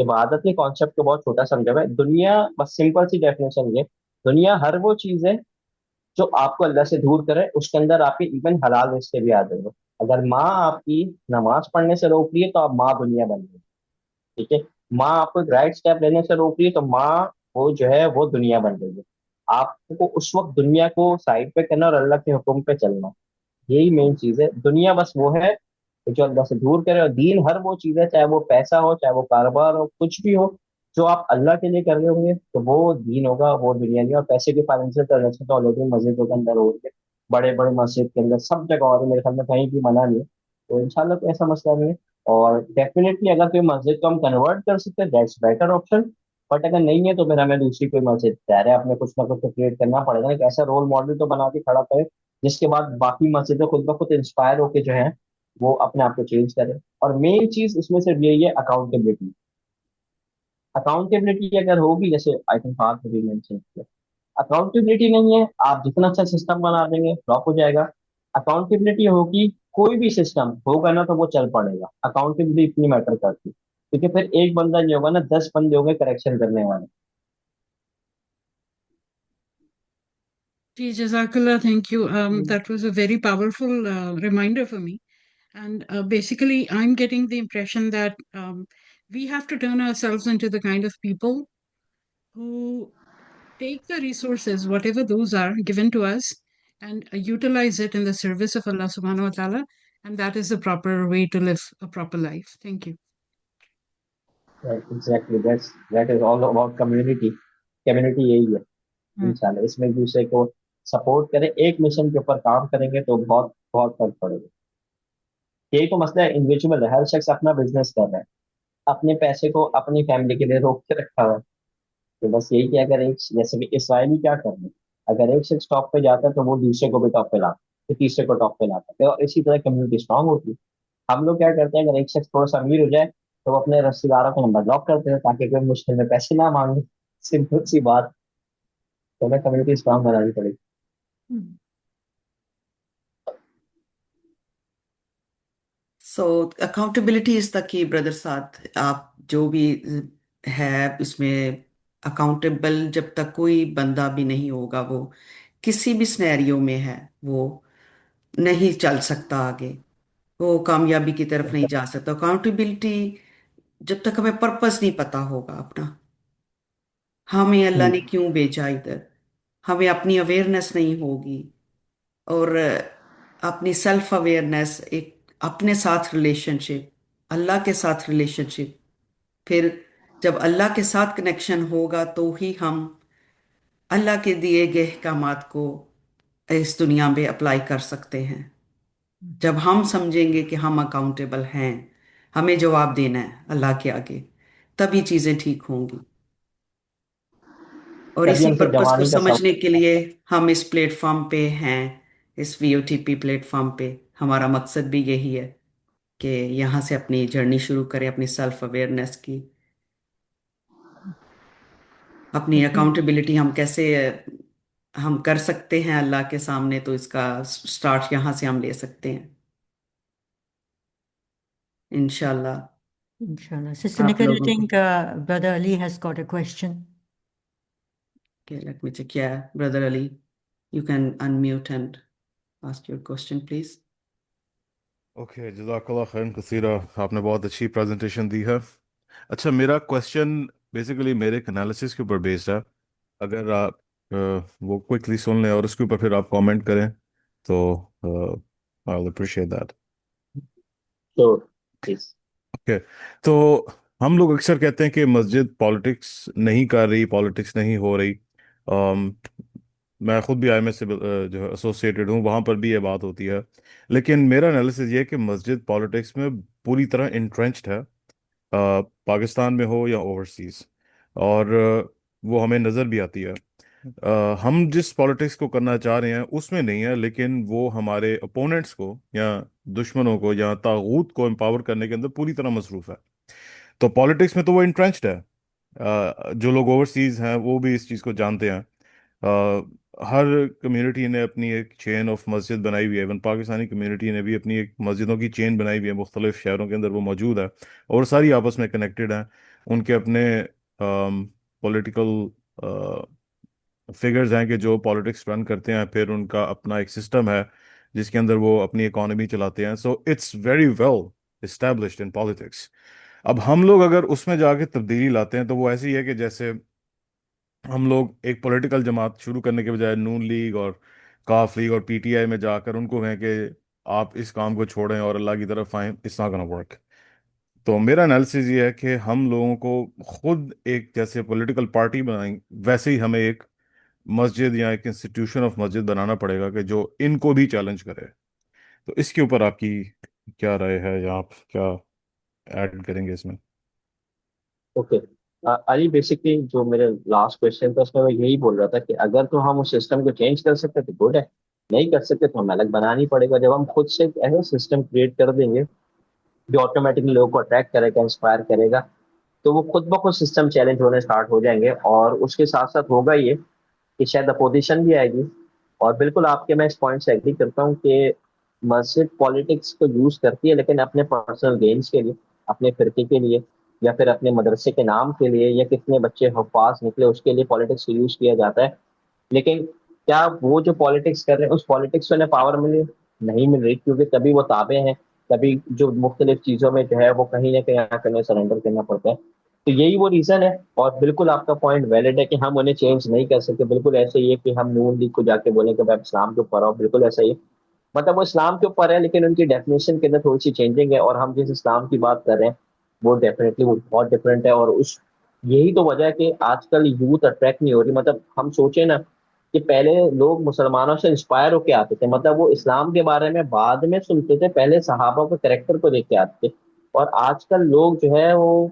Speaker 2: عبادت کے کانسیپٹ کو بہت چھوٹا سمجھا ہوا ہے. دنیا بس سمپل سی ڈیفینیشن یہ, دنیا ہر وہ چیز ہے جو آپ کو اللہ سے دور کرے. اس کے اندر آپ کے ایون حلال رشتے بھی آ جائیں گے. اگر ماں آپ کی نماز پڑھنے سے روک رہی ہے تو آپ ماں دنیا بن گئی. ٹھیک ہے, ماں آپ کو رائٹ اسٹیپ لینے سے روک رہی ہے تو ماں وہ جو ہے وہ دنیا بن گئی ہے. آپ کو اس وقت دنیا کو سائڈ پہ کرنا اور اللہ کے حکم پہ چلنا, یہی مین چیز ہے. دنیا بس وہ ہے جو اللہ سے دور کرے, اور دین ہر وہ چیز ہے, چاہے وہ پیسہ ہو, چاہے وہ کاروبار ہو, کچھ بھی ہو, جو آپ اللہ کے لیے کر رہے ہوں گے تو وہ دین ہوگا, وہ دنیا نہیں. اور پیسے کے فائنینشیل ٹرانزیکشن تو آلریڈی مسجدوں کے اندر ہو رہی ہے, بڑے بڑے مسجد کے اندر سب جگہ اور میرے خیال میں کہیں بھی منع نہیں ہے. تو انشاءاللہ کوئی ایسا مسئلہ نہیں ہے. اور ڈیفینیٹلی اگر کوئی مسجد کو ہم کنورٹ کر سکتے ہیں دیٹس بیٹر آپشن. بٹ اگر نہیں ہے تو پھر ہمیں دوسری کوئی مسجد تیار ہے, اپنے کچھ نہ کچھ کریٹ کرنا پڑے گا. ایک ایسا رول ماڈل تو بنا کے کھڑا کرے جس کے بعد باقی مسجدیں خود بخود انسپائر ہو کے جو ہے وہ اپنے آپ کو چینج کرے. اور مین چیز اس میں صرف یہی ہے اکاؤنٹیبلٹی. اکاؤنٹیبلٹی اگر ہوگی, جیسے آئی تھنک بات بھی مینشن کیا, اکاؤنٹیبلٹی نہیں ہے, آپ جتنا اچھا سسٹم بنا دیں گے فلاپ ہو جائے گا. اکاؤنٹیبلٹی ہوگی, کوئی بھی سسٹم ہوگا نا تو وہ چل پڑے گا. اکاؤنٹیبلٹی اتنی میٹر کرتی, کیونکہ پھر ایک بندہ جو ہوگا نا 10 بندے ہوں گے کریکشن کرنے والے.
Speaker 7: Ji, Jazakallah, thank you. That was a very powerful reminder for me. And basically, I'm getting the impression that we have to turn ourselves into the kind of people who take the resources, whatever those are, given to us, and utilize it in the service of Allah subhanahu wa ta'ala. And that is the proper way to live a proper life. Thank you.
Speaker 2: Exactly that is all about community. Community یہی ہے انشاءاللہ, اس میں ایک دوسرے کو سپورٹ کریں, ایک مشن کے اوپر کام کریں گے تو بہت بہت فرق پڑے گا. یہی تو مسئلہ ہے, انڈیویجول ہے, ہر شخص اپنا بزنس کر رہا ہے, اپنے پیسے کو اپنی فیملی کے لیے روک کے رکھا ہوا ہے. تو بس یہی کہ اگر ایک, جیسے کہ اسرائیلی کیا کر رہے ہیں, اگر ایک شخص ٹاپ پہ جاتا ہے تو وہ دوسرے کو بھی ٹاپ پہ لاتا ہے, پھر تیسرے کو ٹاپ پہ لاتا ہے, اور اسی طرح کمیونٹی اسٹرانگ ہوتی ہے. ہم لوگ کیا کرتے ہیں, اگر ایک شخص تھوڑا سا امیر ہو جائے تو وہ اپنے رشتے داروں کو نمبر بلاک کرتے ہیں تاکہ کوئی مشکل میں پیسے نہ مانگے. سمپل سی بات. تو ہمیں کمیونٹی اسٹرانگ بنانی پڑے گی.
Speaker 1: So accountability is the key, brother ساتھ. آپ جو بھی ہے اس میں اکاؤنٹیبل جب تک کوئی بندہ بھی نہیں ہوگا, وہ کسی بھی سنیریو میں ہے, وہ نہیں چل سکتا آگے, وہ کامیابی کی طرف نہیں جا سکتا. اکاؤنٹیبلٹی جب تک ہمیں پرپس نہیں پتا ہوگا اپنا, ہمیں اللہ نے کیوں بھیجا ادھر, ہمیں اپنی اویئرنیس نہیں ہوگی, اور اپنی سیلف اویئرنیس, ایک اپنے ساتھ ریلیشن شپ, اللہ کے ساتھ ریلیشن شپ, پھر جب اللہ کے ساتھ کنیکشن ہوگا تو ہی ہم اللہ کے دیے گئے احکامات کو اس دنیا میں اپلائی کر سکتے ہیں. جب ہم سمجھیں گے کہ ہم اکاؤنٹیبل ہیں, ہمیں جواب دینا ہے اللہ کے آگے, تبھی چیزیں ٹھیک ہوں گی. اور
Speaker 2: تبھی
Speaker 1: اسی
Speaker 2: ہم سے
Speaker 1: پرپس کو
Speaker 2: جوانی کا
Speaker 1: سمجھنے کے لیے ہم اس پلیٹ فارم پہ ہیں, اس VOTP پلیٹ فارم پہ. ہمارا مقصد بھی یہی ہے کہ یہاں سے اپنی جرنی شروع کریں, اپنی سیلف اویئرنیس کی, اپنی اکاؤنٹیبلٹی ہم کیسے ہم کر سکتے ہیں اللہ کے سامنے, تو اس کا سٹارٹ یہاں سے ہم لے سکتے ہیں انشاءاللہ.
Speaker 6: Inshallah. Sister
Speaker 1: آپ
Speaker 6: Nikhil, I
Speaker 1: لوگوں کو
Speaker 6: think Brother Ali has got a question.
Speaker 1: let me check. Yeah, Brother Ali, you can unmute and ask your question, please.
Speaker 8: Okay, جزاک اللہ خیر کثیرہ, آپ نے بہت اچھی پریزنٹیشن دی ہے. اچھا, میرا کوشچن بیسیکلی میرے ایک انالیسس کے اوپر بیسڈ ہے. اگر آپ وہ کوئکلی سن لیں اور اس کے اوپر پھر آپ کامنٹ کریں تو I'll appreciate that.
Speaker 2: تو please.
Speaker 8: اوکے, تو ہم لوگ اکثر کہتے ہیں کہ مسجد پالیٹکس نہیں کر رہی, پالیٹکس نہیں ہو رہی. میں خود بھی IMS سے جو ہے ایسوسیٹڈ ہوں, وہاں پر بھی یہ بات ہوتی ہے. لیکن میرا انالیسس یہ ہے کہ مسجد پالیٹکس میں پوری طرح انٹرنچڈ ہے, پاکستان میں ہو یا اوورسیز, اور وہ ہمیں نظر بھی آتی ہے. ہم جس پالیٹکس کو کرنا چاہ رہے ہیں اس میں نہیں ہے, لیکن وہ ہمارے اپوننٹس کو یا دشمنوں کو یا طاغوت کو امپاور کرنے کے اندر پوری طرح مصروف ہے. تو پالیٹکس میں تو وہ انٹرنچڈ ہے. جو لوگ اوورسیز ہیں وہ بھی اس چیز کو جانتے ہیں. ہر کمیونٹی نے اپنی ایک چین آف مسجد بنائی ہوئی ہے. ایون پاکستانی کمیونٹی نے بھی اپنی ایک مسجدوں کی چین بنائی ہوئی ہے, مختلف شہروں کے اندر وہ موجود ہے, اور ساری آپس میں کنیکٹڈ ہیں. ان کے اپنے پولیٹیکل فگرز ہیں کہ جو پالیٹکس رن کرتے ہیں، پھر ان کا اپنا ایک سسٹم ہے جس کے اندر وہ اپنی اکانومی چلاتے ہیں. So it's very well established in politics. اب ہم لوگ اگر اس میں جا کے تبدیلی لاتے ہیں تو وہ ایسی ہے کہ جیسے ہم لوگ ایک پولیٹیکل جماعت شروع کرنے کے بجائے نون لیگ اور کاف لیگ اور پی ٹی آئی میں جا کر ان کو کہیں کہ آپ اس کام کو چھوڑیں اور اللہ کی طرف آئیں، اٹس ناٹ گونا ورک. تو میرا انالیسز یہ ہے کہ ہم لوگوں کو خود ایک جیسے پولیٹیکل پارٹی بنائیں، ویسے ہی ہمیں ایک مسجد یا ایک انسٹیٹیوشن آف مسجد بنانا پڑے گا کہ جو ان کو بھی چیلنج کرے. تو اس کے اوپر آپ کی کیا رائے ہے یا آپ کیا ایڈ کریں گے اس میں؟
Speaker 2: اوکے علی، بیسکلی جو میرے لاسٹ کوشچن تھا اس میں یہی بول رہا تھا کہ اگر تو ہم اس سسٹم کو چینج کر سکتے تو گڈ ہے، نہیں کر سکتے تو ہمیں الگ بنانی پڑے گا. جب ہم خود سے ایک ایسا سسٹم کریٹ کر دیں گے جو آٹومیٹکلی لوگوں کو اٹریکٹ کرے گا، انسپائر کرے گا، تو وہ خود بخود سسٹم چیلنج ہونے اسٹارٹ ہو جائیں گے. اور اس کے ساتھ ساتھ ہوگا یہ کہ شاید اپوزیشن بھی آئے گی. اور بالکل آپ کے میں اس پوائنٹ سے ایگری کرتا ہوں کہ مسجد پالیٹکس کو یوز کرتی ہے لیکن اپنے پرسنل گینس کے لیے، اپنے فرقے کے لیے، یا پھر اپنے مدرسے کے نام کے لیے، یا کتنے بچے حفاظ نکلے اس کے لیے پالیٹکس کو یوز کیا جاتا ہے. لیکن کیا وہ جو پالیٹکس کر رہے ہیں اس پالیٹکس سے انہیں پاور ملی؟ نہیں مل رہی، کیونکہ کبھی وہ تابع ہیں، کبھی جو مختلف چیزوں میں جو ہے وہ کہیں نہ کہیں آ کر سرنڈر کرنا پڑتا ہے. تو یہی وہ ریزن ہے. اور بالکل آپ کا پوائنٹ ویلڈ ہے کہ ہم انہیں چینج نہیں کر سکتے. بالکل ایسے ہی ہے کہ ہم نون لیگ کو جا کے بولیں کہ آپ اسلام کے اوپر آؤ، بالکل ایسا ہی ہے. مطلب وہ اسلام کے اوپر ہے لیکن ان کی ڈیفینیشن کے اندر تھوڑی سی چینجنگ ہے. اور ہم جس اسلام کی بات کر رہے ہیں وہ ڈیفینیٹلی وہ بہت ڈفرینٹ ہے. اور اس یہی تو وجہ ہے کہ آج کل یوتھ اٹریکٹ نہیں ہو رہی. مطلب ہم سوچیں نا کہ پہلے لوگ مسلمانوں سے انسپائر ہو کے آتے تھے، مطلب وہ اسلام کے بارے میں بعد میں سنتے تھے، پہلے صحابہ کے کریکٹر کو دیکھ کے آتے تھے. اور آج کل لوگ جو ہے وہ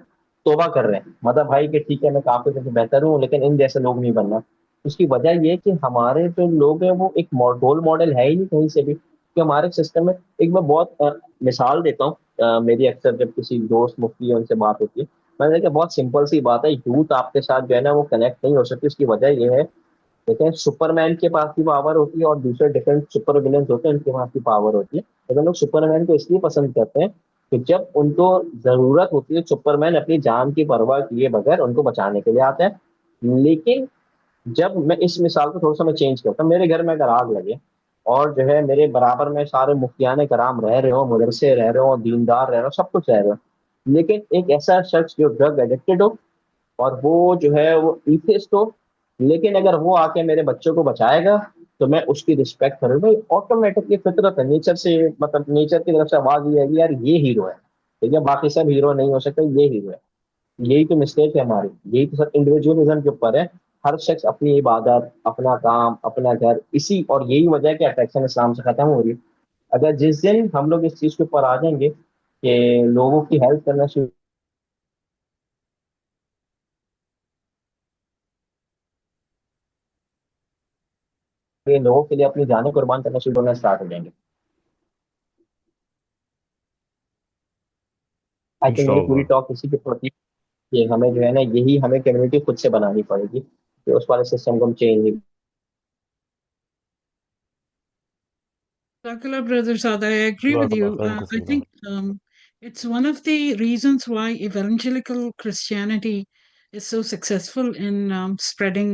Speaker 2: توبہ کر رہے ہیں، مطلب بھائی کہ ٹھیک ہے میں کافی سے بہتر ہوں لیکن ان جیسے لوگ نہیں بننا. اس کی وجہ یہ کہ ہمارے جو لوگ ہیں وہ ایک رول ماڈل ہے ہی نہیں کہیں سے بھی، کہ ہمارے سسٹم میں ایک میں بہت مثال دیتا ہوں. میری اکثر جب کسی دوست مفتی ان سے بات ہوتی ہے، میں نے کہا بہت سمپل سی بات ہے، یوتھ آپ کے ساتھ جو ہے نا وہ کنیکٹ نہیں ہو سکتی. اس کی وجہ یہ ہے، دیکھیں سپر مین کے پاس بھی پاور ہوتی ہے اور دوسرے ڈفرینٹ سپر ولنس ہوتے ہیں ان کے پاس بھی پاور ہوتی ہے. لیکن لوگ سپر مین کو اس لیے پسند کرتے ہیں کہ جب ان کو ضرورت ہوتی ہے سپر مین اپنی جان کی پرواہ کیے بغیر ان کو بچانے کے لیے آتا ہے. لیکن جب میں اس مثال کو تھوڑا سا میں چینج کرتا ہوں، میرے گھر میں اگر آگ لگے اور جو ہے میرے برابر میں سارے مفتیان کرام رہ رہے ہوں، مدرسے رہ رہے ہوں، دیندار رہ رہے ہوں، سب کچھ رہ رہے ہوں، لیکن ایک ایسا شخص جو ڈرگ ایڈکٹڈ ہو اور وہ جو ہے وہ ایتھسٹ ہو، لیکن اگر وہ آ کے میرے بچوں کو بچائے گا تو میں اس کی رسپیکٹ کروں. بھائی آٹومیٹکلی فطرت ہے، نیچر سے، مطلب نیچر کی طرف سے آواز یہ ہے کہ یار یہ ہیرو ہے. ٹھیک ہے، باقی سب ہیرو نہیں ہو سکتے، یہ ہیرو ہے. یہی تو مسٹیک ہے ہماری، یہی تو سب انڈیویجولزم کے اوپر ہے. ہر شخص اپنی عبادت، اپنا کام، اپنا گھر، اسی اور یہی وجہ ہے کہ اٹریکشن اسلام سے ختم ہو رہی ہے. اگر جس دن ہم لوگ اس چیز کے اوپر آ جائیں گے کہ لوگوں کی ہیلپ کرنا شروع، لوگوں کے لیے اپنی جانیں قربان کرنا شروع ہونا اسٹارٹ ہو جائیں گے. آئی تھنک میری پوری
Speaker 8: انشاءاللہ.
Speaker 2: ٹاک اسی کے اوپر، کہ ہمیں جو ہے نا یہی ہمیں کمیونٹی خود سے بنانی پڑے گی کہ اس والے سسٹم کو ہم change.
Speaker 7: Jazakallah, Brother Saad, I agree with
Speaker 8: جزاک اللہ
Speaker 7: you.
Speaker 8: خیر
Speaker 7: I
Speaker 8: کثیرا.
Speaker 7: think it's one of the reasons why evangelical Christianity is so successful in spreading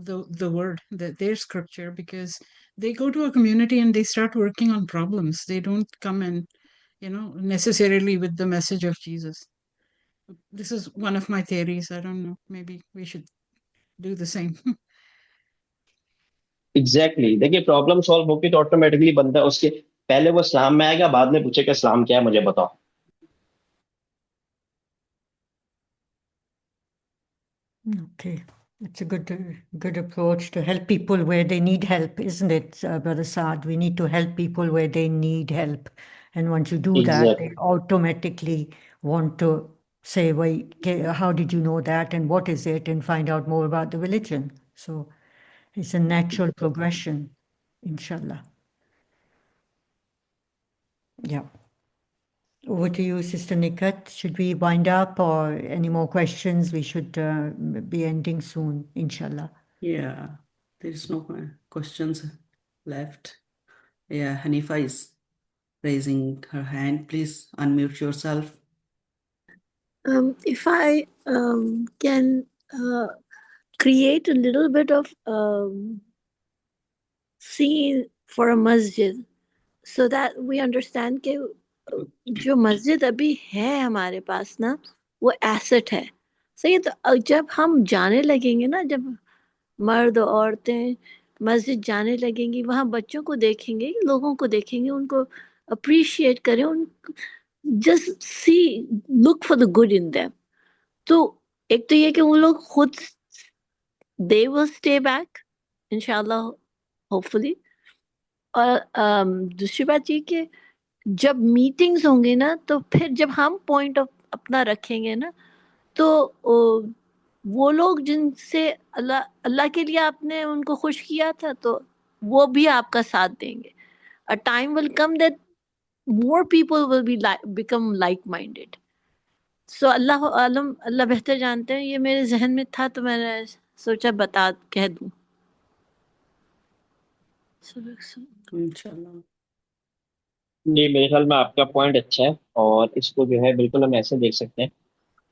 Speaker 7: the word, their scripture, because they go to a community and they start working on problems. They don't come in, necessarily with the message of Jesus. This is one of my theories. I don't know. Maybe we should do the same.
Speaker 2: Exactly دیکھیے پرابلم سالو ہوگی تو آٹومیٹکلی بندہ اس کے پہلے وہ اسلام میں آئے گا، بعد میں پوچھے کہ اسلام کیا ہے مجھے بتاؤ.
Speaker 6: Okay, it's a good approach to help people where they need help, isn't it, Brother Saad? We need to help people where they need help. And once you do that, they
Speaker 2: exactly
Speaker 6: automatically want to say, well, how did you know that? And what is it? And find out more about the religion. So it's a natural progression, inshallah. Yeah. Over to you, Sister Nikat. Should we wind up or any more questions? We should be ending soon, inshallah.
Speaker 1: Yeah, there is no questions left. Yeah, Hanifa is raising her hand. Please unmute yourself.
Speaker 5: If I can create a little bit of scene for a masjid so that we understand کہ جو مسجد ابھی ہے ہمارے پاس نا وہ ایسٹ ہے. صحیح. تو جب ہم جانے لگیں گے نا، جب مرد عورتیں مسجد جانے لگیں گی، وہاں بچوں کو دیکھیں گے، لوگوں کو دیکھیں گے، ان کو اپریشیٹ کریں، ان just see look for the good in them. تو ایک تو یہ کہ وہ لوگ خود دے ول اسٹے بیک انشاءاللہ ہوپ فلی. اور دوسری بات یہ کہ جب میٹنگز ہوں گے نا تو پھر جب ہم پوائنٹ آف اپنا رکھیں گے نا تو وہ لوگ جن سے اللہ کے لیے آپ نے ان کو خوش کیا تھا تو وہ بھی آپ کا ساتھ دیں گے. A time will come that more people will become like-minded. So اللہ عالم، اللہ بہتر جانتے ہیں. یہ میرے ذہن میں تھا تو میں نے سوچا کہہ دوں.
Speaker 1: انشاءاللہ.
Speaker 2: نہیں، میرے خیال میں آپ کا پوائنٹ اچھا ہے، اور اس کو جو ہے بالکل ہم ایسے دیکھ سکتے ہیں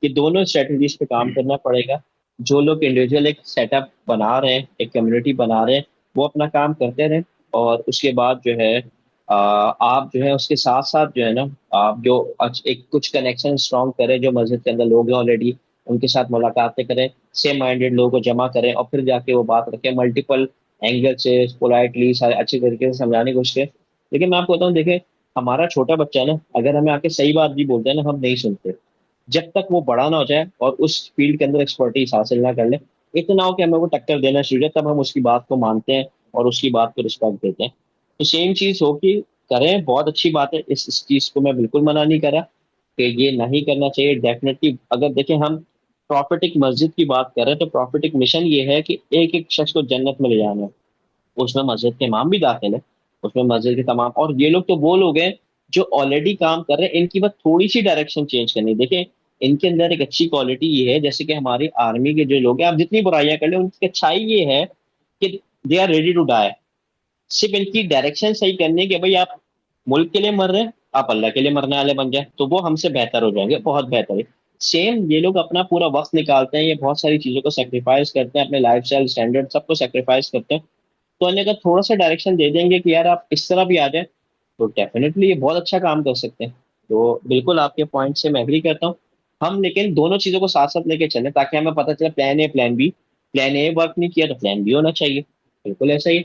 Speaker 2: کہ دونوں اسٹریٹجیز پہ کام کرنا پڑے گا. جو لوگ انڈیویجول ایک سیٹ اپ بنا رہے ہیں، ایک کمیونٹی بنا رہے ہیں، وہ اپنا کام کرتے رہیں، اور اس کے بعد جو ہے آپ جو ہے اس کے ساتھ ساتھ جو ہے نا آپ جو ایک کچھ کنیکشن اسٹرانگ کریں. جو مسجد کے اندر لوگ ہیں آلریڈی، ان کے ساتھ ملاقاتیں کریں، سیم مائنڈیڈ لوگوں کو جمع کریں، اور پھر جا کے وہ بات رکھیں ملٹیپل اینگل سے، پولائٹلی، اچھے طریقے سے سمجھانے کی کوشش کریں. لیکن میں آپ کو بتاؤں، دیکھیں ہمارا چھوٹا بچہ نا اگر ہمیں آ کے صحیح بات بھی بولتے ہیں نا، ہم نہیں سنتے جب تک وہ بڑا نہ ہو جائے اور اس فیلڈ کے اندر ایکسپرٹیز حاصل نہ کر لے. اتنا ہو کہ ہمیں وہ ٹکر دینا شروع ہے، تب ہم اس کی بات کو مانتے ہیں اور اس کی بات کو رسپیکٹ دیتے ہیں. تو سیم چیز ہو کہ کریں، بہت اچھی بات ہے. اس چیز کو میں بالکل منع نہیں کرا کہ یہ نہیں کرنا چاہیے. ڈیفینیٹلی اگر دیکھیں ہم پروفیٹک مسجد کی بات کر رہے ہیں تو پروفیٹک مشن یہ ہے کہ ایک ایک شخص کو جنت میں لے جانا ہے. اس میں مسجد کے امام بھی داخل ہے، اس میں مسجد کے تمام، اور یہ لوگ تو وہ لوگ ہیں جو آلریڈی کام کر رہے ہیں. ان کی بس تھوڑی سی ڈائریکشن چینج کرنی. دیکھیں ان کے اندر ایک اچھی کوالٹی یہ ہے، جیسے کہ ہماری آرمی کے جو لوگ ہیں، آپ جتنی برائیاں کر لیں، ان کی اچھائی یہ ہے کہ they are ready to die. صرف ان کی ڈائریکشن صحیح کرنے کہ بھائی آپ ملک کے لیے مر رہے ہیں، آپ اللہ کے لیے مرنے والے بن جائیں تو وہ ہم سے بہتر ہو جائیں گے، بہت بہتر ہے. سیم یہ لوگ اپنا پورا وقت نکالتے ہیں، یہ بہت ساری چیزوں کو سیکریفائز کرتے ہیں، اپنے لائف اسٹائل اسٹینڈرڈ سب کو سیکریفائز کرتے ہیں. تو انہیں اگر تھوڑا سا ڈائریکشن دے دیں گے کہ یار آپ اس طرح بھی آ جائیں تو ڈیفینیٹلی یہ بہت اچھا کام کر سکتے ہیں. تو بالکل آپ کے پوائنٹ سے میں ایگری کرتا ہوں. ہم لیکن دونوں چیزوں کو ساتھ ساتھ لے کے چلیں تاکہ ہمیں پتہ چلے plan a plan be. Plan a work نہیں کیا تو پلان بی ہونا چاہیے. بالکل ایسا ہی.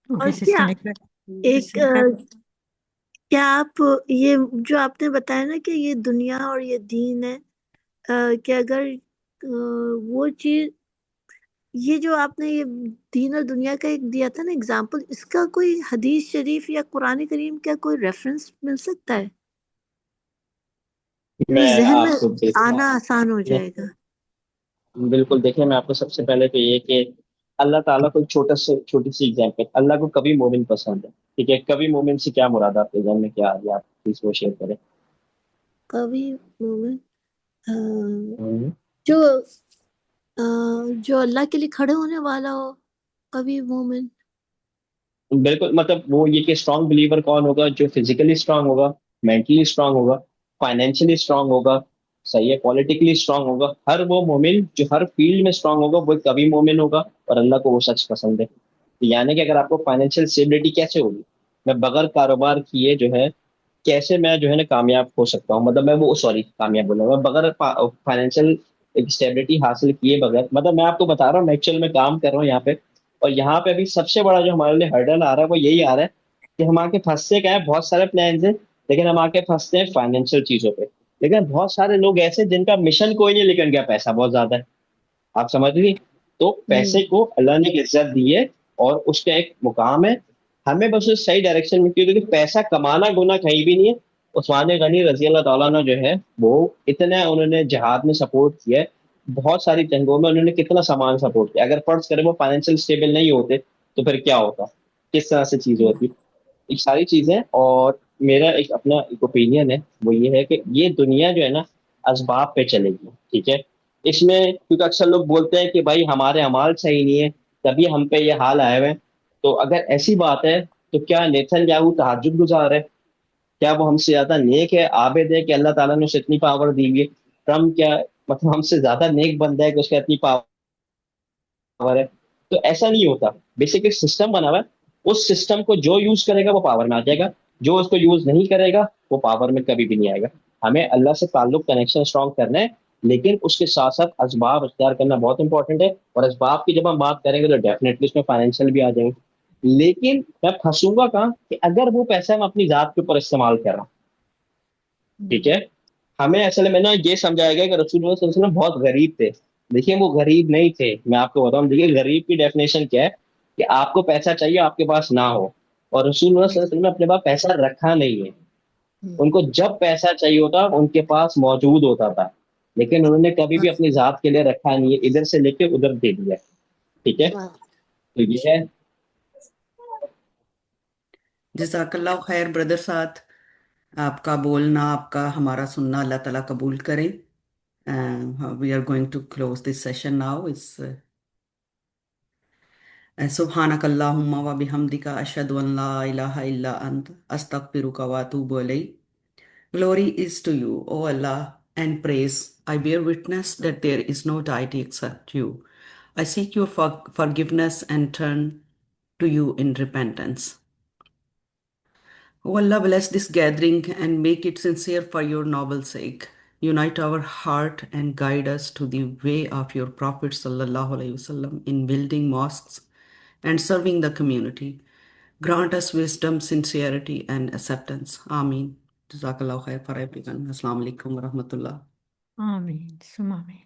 Speaker 5: اور
Speaker 6: Okay, Sister Nicola.
Speaker 5: ایک
Speaker 6: Sister Nicola.
Speaker 5: کیا آپ یہ جو آپ نے بتایا نا کہ یہ دنیا اور یہ دین ہے، کہ اگر وہ چیز، یہ جو آپ نے یہ دین اور دنیا کا ایک دیا تھا نا اگزامپل، اس کا کوئی حدیث شریف یا قرآن کریم کا کوئی ریفرنس مل سکتا ہے؟
Speaker 2: میں
Speaker 5: ذہن
Speaker 2: آپ
Speaker 5: میں
Speaker 2: کو
Speaker 5: آنا آسان ہو جائے گا.
Speaker 2: بالکل. دیکھیں میں آپ کو سب سے پہلے تو یہ کہ اللہ تعالیٰ کو چھوٹی سی ایگزامپل، اللہ کو کبھی مومن پسند ہے. ٹھیک ہے، کبھی مومن سے کیا مراد آپ کے ذہن میں کیا آ گیا؟ آپ پلیز وہ شیئر کریں.
Speaker 5: کبھی مومن جو اللہ کے لیے کھڑے ہونے والا ہو، کبھی مومن.
Speaker 2: بالکل، مطلب وہ یہ کہ اسٹرانگ بلیور کون ہوگا؟ جو فزیکلی اسٹرانگ ہوگا، مینٹلی اسٹرانگ ہوگا، فائنینشلی اسٹرانگ ہوگا، صحیح ہے، پولیٹیکلی اسٹرانگ ہوگا. ہر وہ مومن جو ہر فیلڈ میں اسٹرانگ ہوگا وہ کبھی مومن ہوگا، اور اللہ کو وہ شخص پسند ہے. یعنی کہ اگر آپ کو فائنینشیل اسٹیبلٹی کیسے ہوگی؟ میں بغیر کاروبار کیے جو ہے کیسے میں جو ہے نا کامیاب ہو سکتا ہوں؟ مطلب میں وہ کامیاب بولوں گا بغیر فائنینشیل اسٹیبلٹی حاصل کیے بغیر. مطلب میں آپ کو بتا رہا ہوں، میں ایکچوئل میں کام کر رہا ہوں یہاں پہ، اور یہاں پہ ابھی سب سے بڑا جو ہمارے لیے ہرڈل آ رہا ہے وہ یہی آ رہا ہے کہ ہم آ کے پھنستے کیا ہے، بہت سارے پلانز ہیں لیکن ہم آ کے پھنستے ہیں فائنینشیل چیزوں پہ. لیکن بہت سارے لوگ ایسے جن کا مشن کوئی نہیں لیکن کیا پیسہ بہت زیادہ ہے. آپ سمجھ لی؟ تو پیسے کو اللہ نے ایک عزت دی ہے اور اس کا ایک مقام ہے. ہمیں بس اس صحیح ڈائریکشن میں کیوں، کیونکہ پیسہ کمانا گناہ کہیں بھی نہیں ہے. عثمان غنی رضی اللہ تعالیٰ نے جو ہے وہ اتنا انہوں نے جہاد میں سپورٹ کیا ہے، بہت ساری جنگوں میں انہوں نے کتنا سامان سپورٹ کیا. اگر فرض کرے وہ فائنینشیل اسٹیبل نہیں ہوتے تو پھر کیا ہوتا، کس طرح سے چیزیں ہوتی، یہ ساری چیزیں. اور میرا ایک اپنا ایک اوپینین ہے، وہ یہ ہے کہ یہ دنیا جو ہے نا اسباب پہ چلے گی. ٹھیک ہے، اس میں کیونکہ اکثر لوگ بولتے ہیں کہ بھائی ہمارے اعمال صحیح نہیں ہے، تبھی ہم پہ یہ حال آئے ہوئے ہیں. تو اگر ایسی بات ہے تو کیا نیتن یاہو تہجد گزار ہے؟ کیا وہ ہم سے زیادہ نیک ہے، عابد ہے کہ اللہ تعالیٰ نے اسے اتنی پاور دی ہوئی ہے؟ ٹرمپ کیا مطلب ہم سے زیادہ نیک بندہ ہے کہ اس کا اتنی پاور ہے؟ تو ایسا نہیں ہوتا. بیسک ایک سسٹم بنا ہوا ہے، اس سسٹم کو جو یوز کرے گا وہ پاور میں آ جائے گا، جو اس کو یوز نہیں کرے گا وہ پاور میں کبھی بھی نہیں آئے گا. ہمیں اللہ سے تعلق کنیکشن اسٹرانگ کرنا ہے، لیکن اس کے ساتھ ساتھ اسباب اختیار کرنا بہت امپورٹنٹ ہے. اور اسباب کی جب ہم بات کریں گے تو ڈیفینیٹلی اس میں فائنینشیل بھی آ جائیں گے. لیکن میں پھنسوں گا کہاں کہ اگر وہ پیسہ میں اپنی ذات کے اوپر استعمال کر رہا ہوں. ٹھیک ہے، ہمیں اصل میں نا یہ سمجھایا گیا کہ رسول اللہ صلی اللہ علیہ وسلم بہت غریب تھے. دیکھیے وہ غریب نہیں تھے، میں آپ کو بتاؤں. دیکھیے غریب کی ڈیفینیشن کیا ہے کہ آپ کو پیسہ چاہیے آپ کے پاس نہ ہو. اور رسول اللہ صلی اللہ علیہ وسلم نے اپنے پاس پیسہ رکھا نہیں ہے. ان کو جب پیسہ چاہیے ہوتا ان کے پاس موجود ہوتا تھا، لیکن انہوں نے کبھی بھی اپنی ذات کے لیے رکھا نہیں ہے، ادھر سے لے کے ادھر دے دیا. ٹھیک ہے، تو یہ ہے.
Speaker 1: جزاک اللہ خیر بردر ساتھ، آپ کا بولنا، آپ کا ہمارا سننا اللہ تعالیٰ قبول کرے. We are going to close this session now. سبحانک اللہم و بحمدک اشہد ان لا الہ الا انت استغفرک و اتوب الیک. Glory is to you, O Allah, and praise. I bear witness that there is no deity except you. I seek your forgiveness and turn to you in repentance. O Allah, bless this gathering and make it sincere for your noble sake. Unite our heart and guide us to the way of your Prophet sallallahu alaihi wasallam in building mosques and serving the community. Grant us wisdom, sincerity, and acceptance. Ameen. Jazakallah khair for everyone. Assalamu alaikum wa rahmatullah.
Speaker 6: Ameen. Summa Ameen.